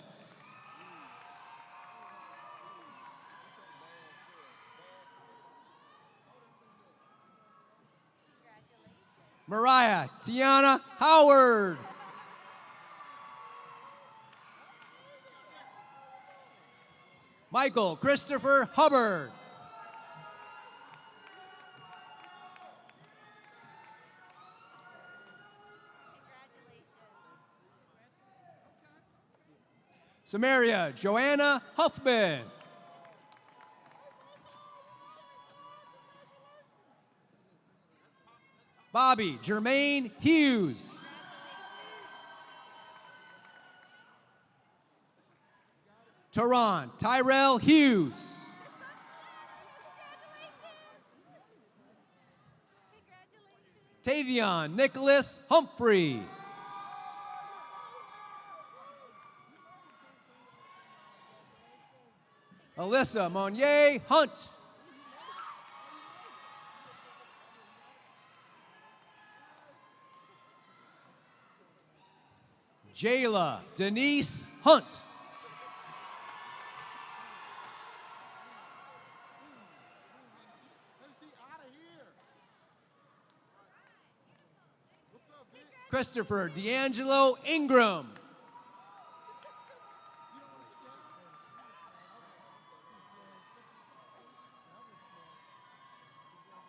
Mariah Tiana Howard. Michael Christopher Hubbard. Samaria Joanna Huffman. Bobby Jermaine Hughes. Tehran Tyrell Hughes. Tavion Nicholas Humphrey. Alyssa Monnier Hunt. Jayla Denise Hunt. Christopher D'Angelo Ingram.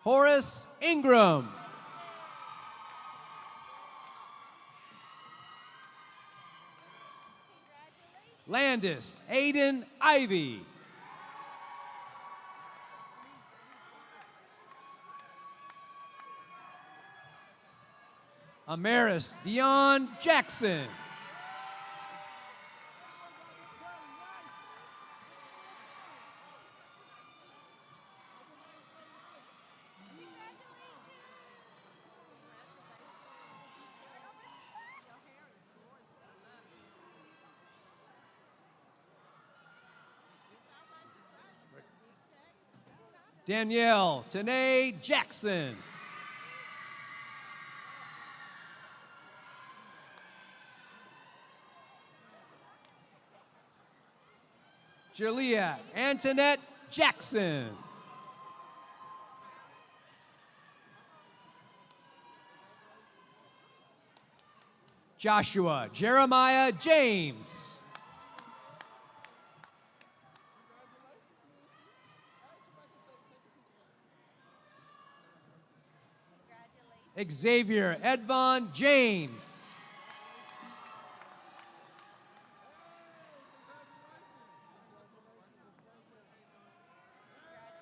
Horace Ingram. Landis Aiden Ivy. Amaris Dion Jackson. Danielle Tanae Jackson. Juliet Antoinette Jackson. Joshua Jeremiah James. Xavier Edvon James.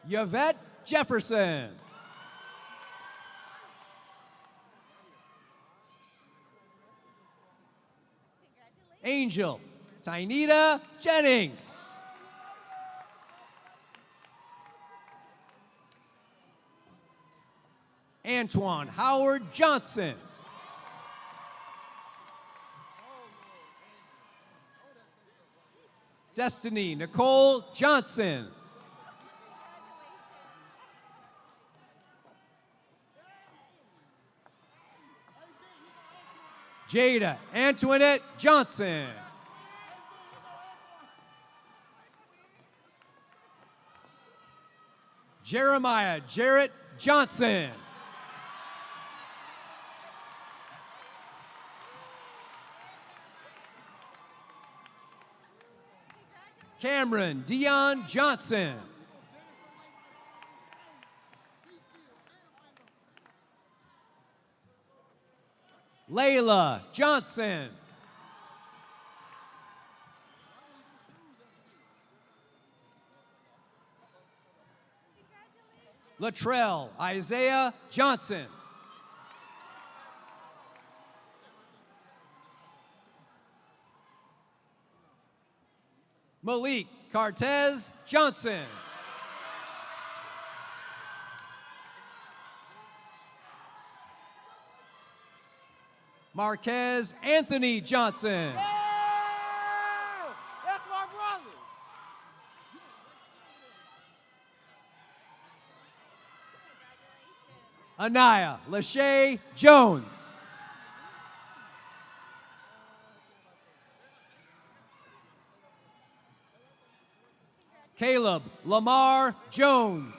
Yvette Jefferson. Angel Tynita Jennings. Antoine Howard Johnson. Destiny Nicole Johnson. Jada Antoinette Johnson. Jeremiah Jarrett Johnson. Cameron Dion Johnson. Layla Johnson. Latrell Isaiah Johnson. Malik Cartez Johnson. Marquez Anthony Johnson. That's my brother. Anaya Lachey Jones. Caleb Lamar Jones.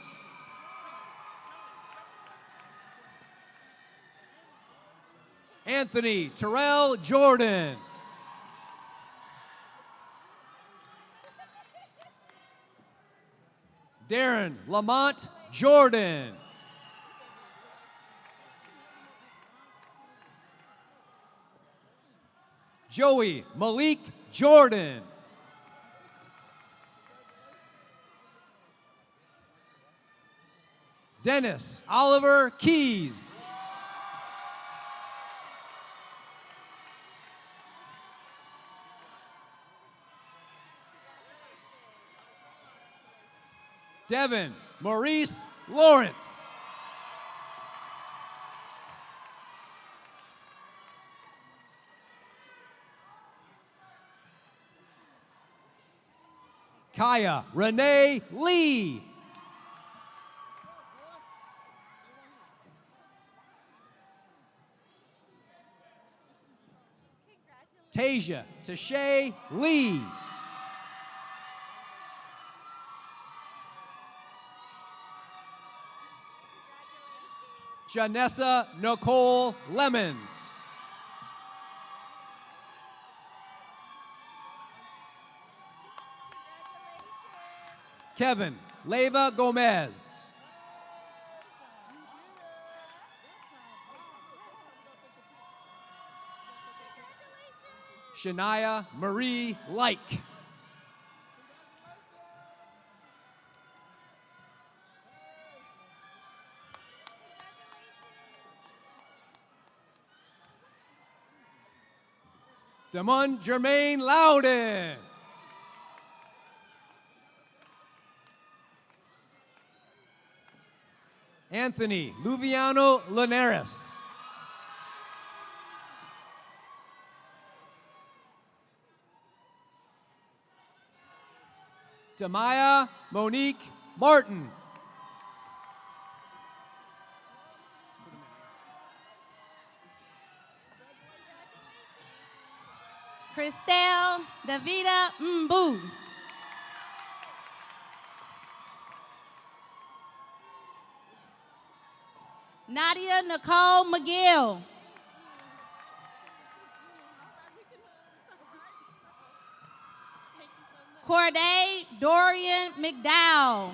Anthony Terrell Jordan. Darren Lamont Jordan. Joey Malik Jordan. Dennis Oliver Keys. Devin Maurice Lawrence. Kaya Renee Lee. Tasia Tashay Lee. Janessa Nicole Lemons. Kevin Leva Gomez. Shania Marie Like. Damon Jermaine Loudon. Anthony Luviano Linares. Tamaya Monique Martin. Christelle Davida Mbu. Nadia Nicole McGill. Corday Dorian McDowell.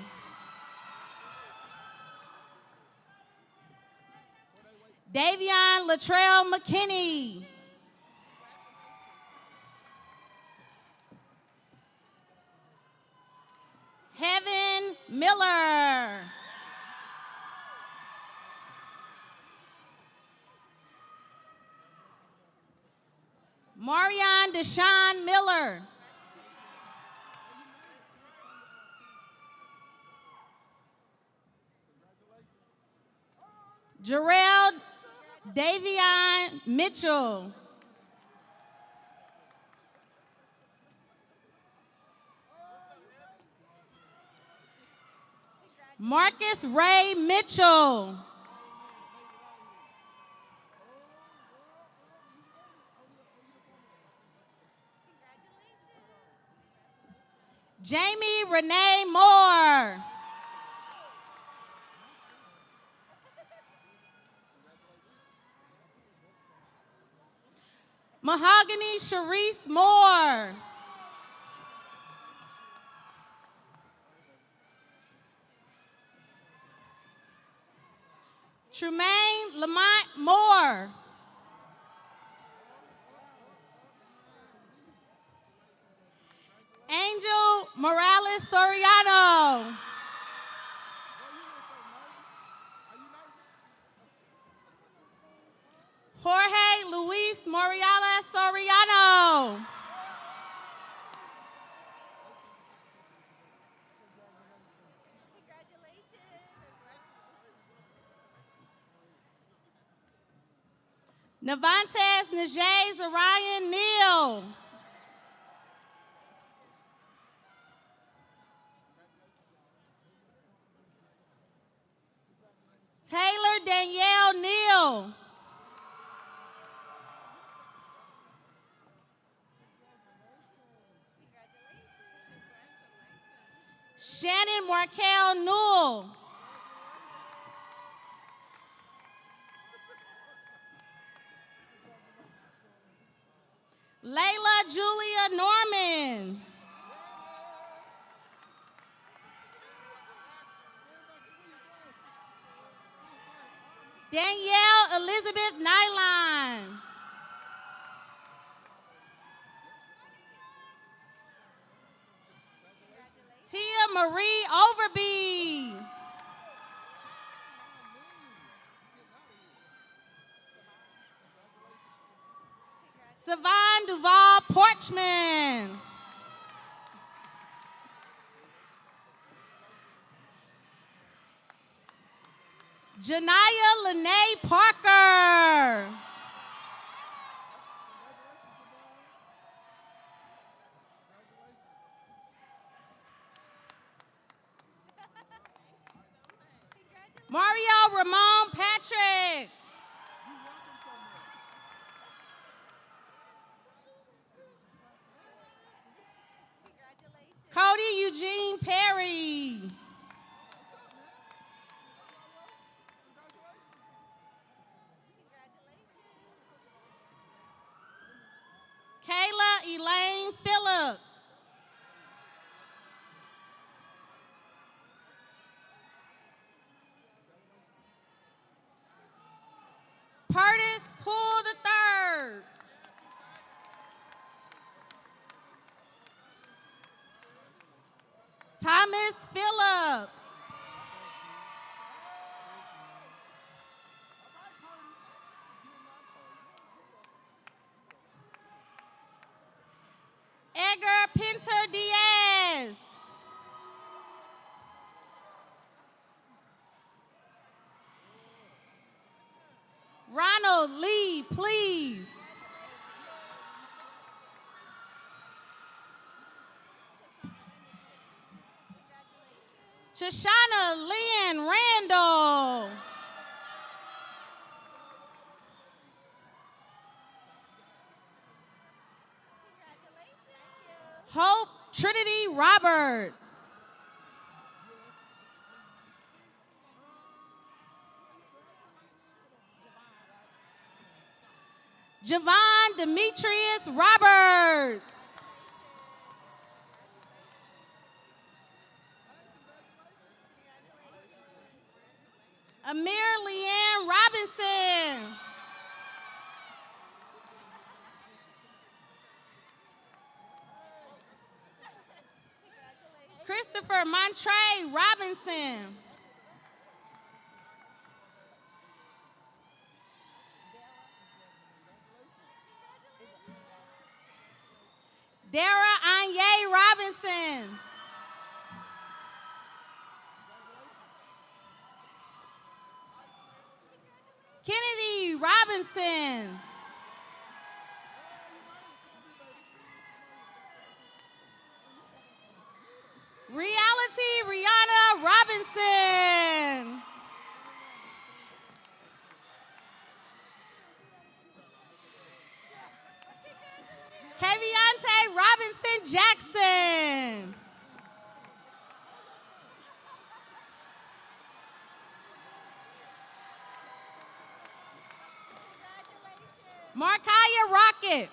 Davion Latrell McKinney. Heaven Miller. Marion Deshawn Miller. Jarrell Davion Mitchell. Marcus Ray Mitchell. Jamie Renee Moore. Mahogany Sharice Moore. Tremaine Lamont Moore. Angel Morales Soriano. Jorge Luis Morales Soriano. Navantes Najee Zarian Neal. Taylor Danielle Neal. Shannon Markel Newell. Layla Julia Norman. Danielle Elizabeth Nyline. Tia Marie Overby. Savon Duval Porchman. Janaya Lene Parker. Mario Ramon Patrick. Cody Eugene Perry. Kayla Elaine Phillips. Curtis Poole III. Thomas Phillips. Edgar Pinter Diaz. Ronald Lee, please. Shoshana Lynn Randall. Hope Trinity Roberts. Javon Demetrius Roberts. Amir Leanne Robinson. Christopher Montre Robinson. Dara Anye Robinson. Kennedy Robinson. Reality Rihanna Robinson. Keviante Robinson Jackson. Markaya Rocket.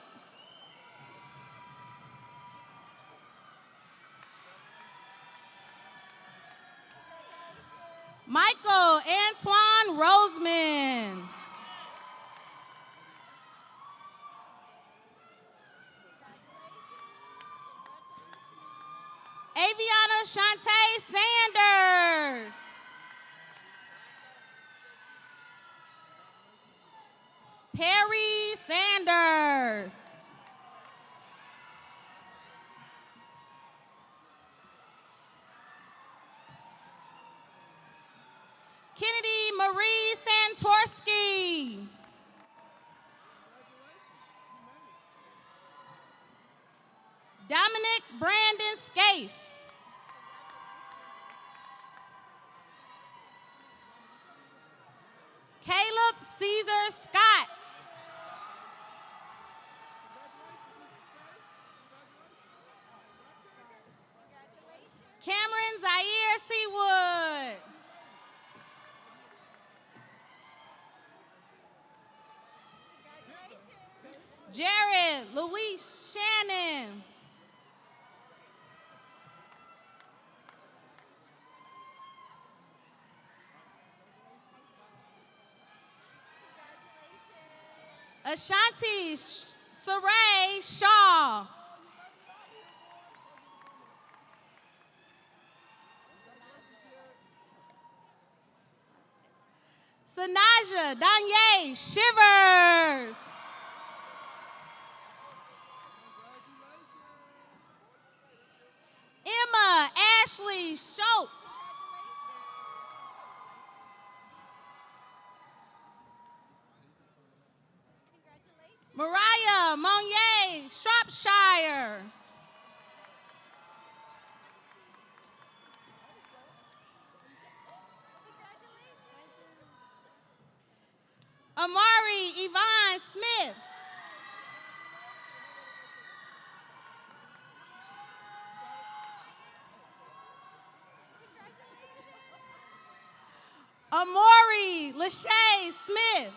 Michael Antoine Roseman. Aviana Shantae Sanders. Perry Sanders. Kennedy Marie Santorski. Dominic Brandon Scaife. Caleb Caesar Scott. Cameron Zaire Seawood. Jared Luis Shannon. Ashanti Saray Shaw. Sanaja Danye Shivers. Emma Ashley Schultz. Mariah Monnier Shropshire. Amari Yvonne Smith. Amari Lachey Smith.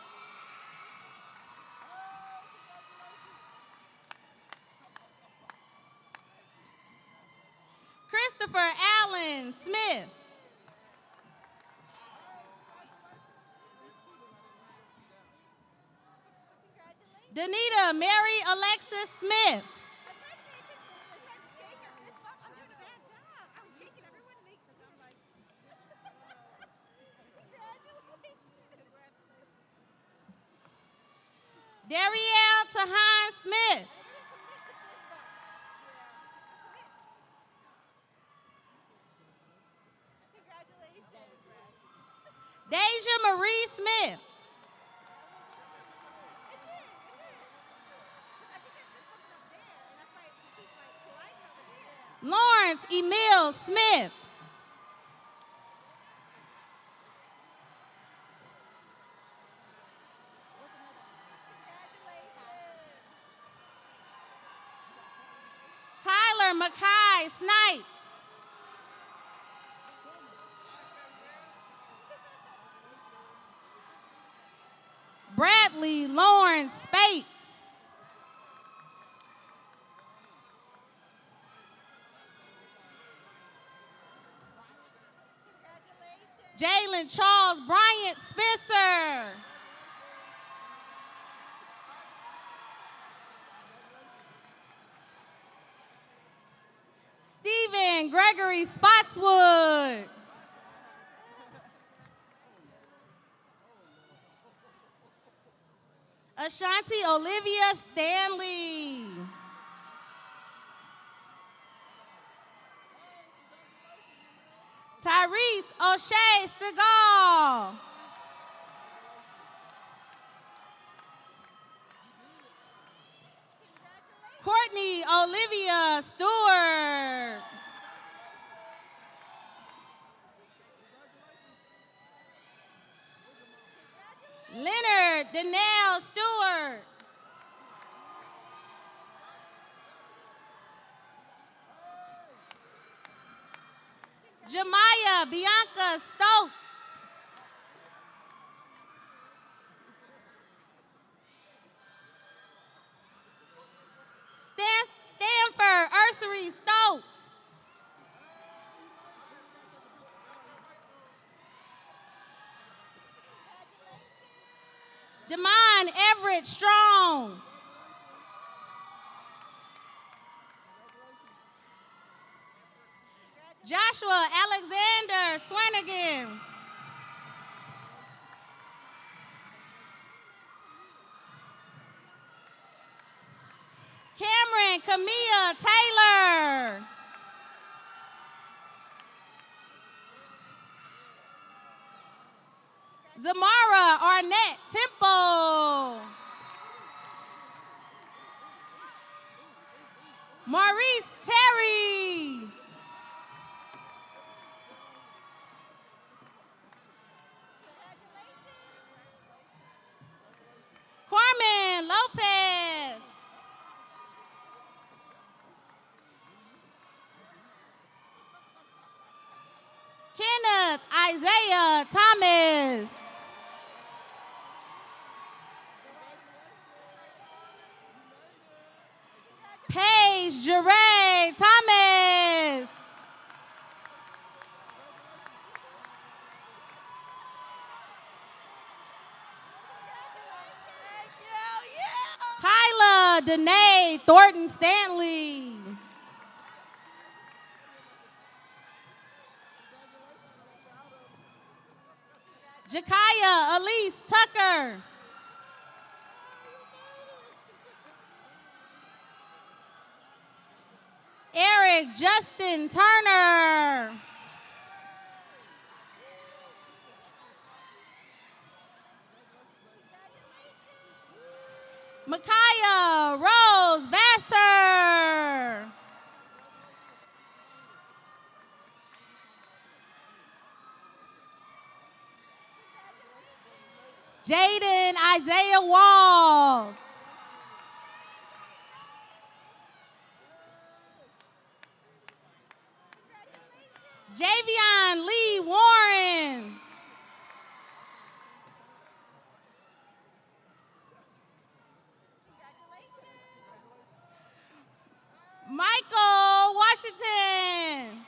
Christopher Allen Smith. Danita Mary Alexis Smith. Darielle Tahan Smith. Deja Marie Smith. Lawrence Emil Smith. Tyler Mackay Snipes. Bradley Lawrence Spates. Jalen Charles Bryant Spencer. Stephen Gregory Mary Spotswood. Ashanti Olivia Stanley. Tyrese O'Shea Segal. Courtney Olivia Stewart. Leonard Danelle Stewart. Jemiah Bianca Stokes. Stanford Ursery Stokes. Demond Everett Strong. Joshua Alexander Swernigan. Cameron Camilla Taylor. Zamara Arnett Temple. Maurice Terry. Carmen Lopez. Kenneth Isaiah Thomas. Paige Jeray Thomas. Kyla Danae Thornton Stanley. Jakaya Elise Tucker. Eric Justin Turner. Micaiah Rose Vassar. Jaden Isaiah Walls. Javion Lee Warren. Michael Washington.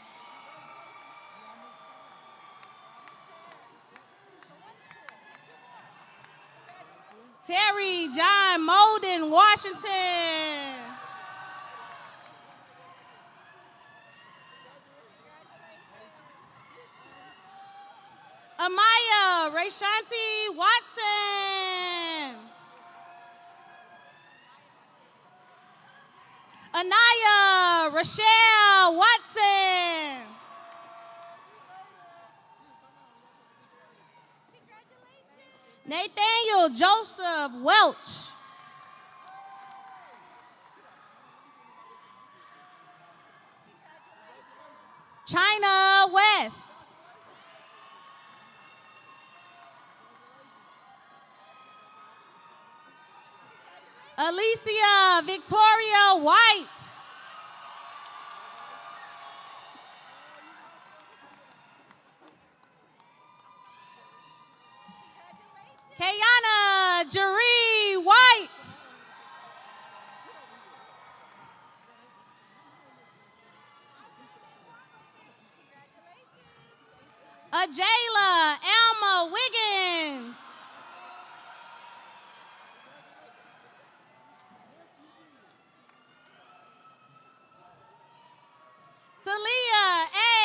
Terry John Molden Washington. Amaya Rayshanti Watson. Anaya Rochelle Watson. Nathaniel Joseph Welch. China West. Alicia Victoria White. Kayana Jeree White. Ajayla Alma Wiggins. Talia A.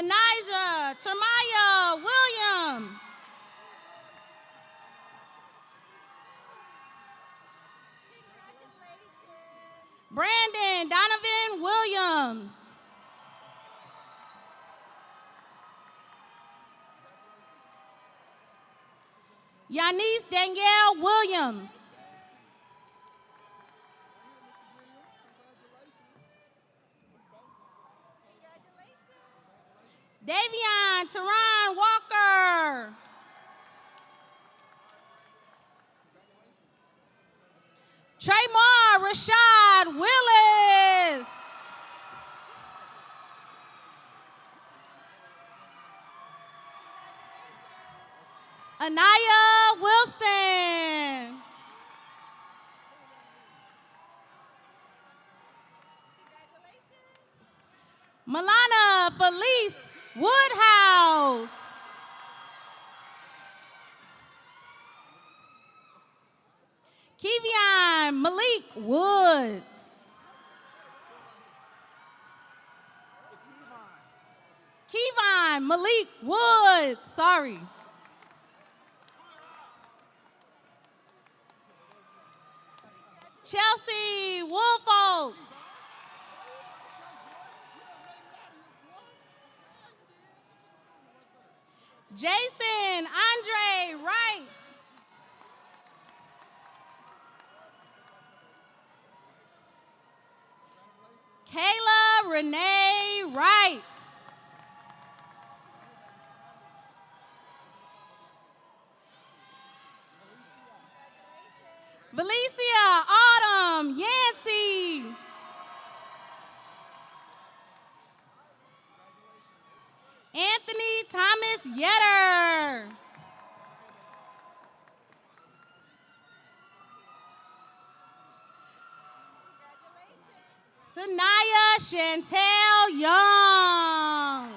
Anijah Termaya Williams. Brandon Donovan Williams. Yanis Danielle Williams. Davion Teron Walker. Traymar Rashad Willis. Anaya Wilson. Milana Felice Woodhouse. Kevion Malik Woods. Kevon Malik Woods, sorry. Chelsea Woolfolk. Jason Andre Wright. Kayla Renee Wright. Valencia Autumn Yancey. Anthony Thomas Yetter. Tanaya Chantel Young.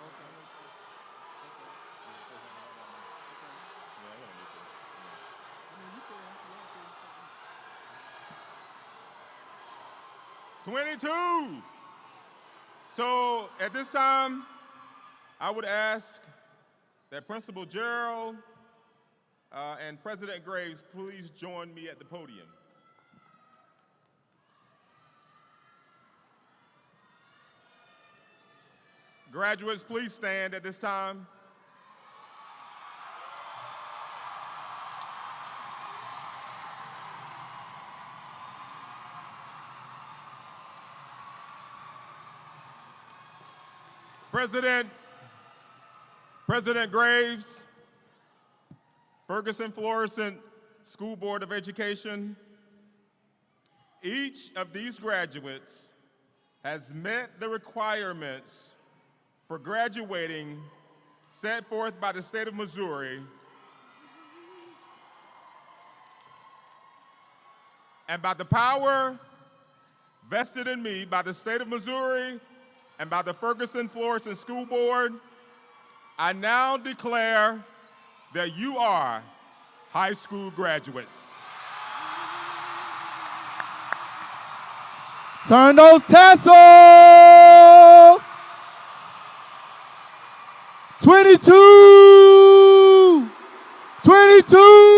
Okay. 22. So at this time, I would ask that Principal Gerald and President Graves please join me at the podium. Graduates, please stand at this time. President Graves, Ferguson Florissant School Board of Education, each of these graduates has met the requirements for graduating set forth by the state of Missouri and by the power vested in me by the state of Missouri and by the Ferguson Florissant School Board, I now declare that you are high school graduates. Turn those tassels! 22! 2.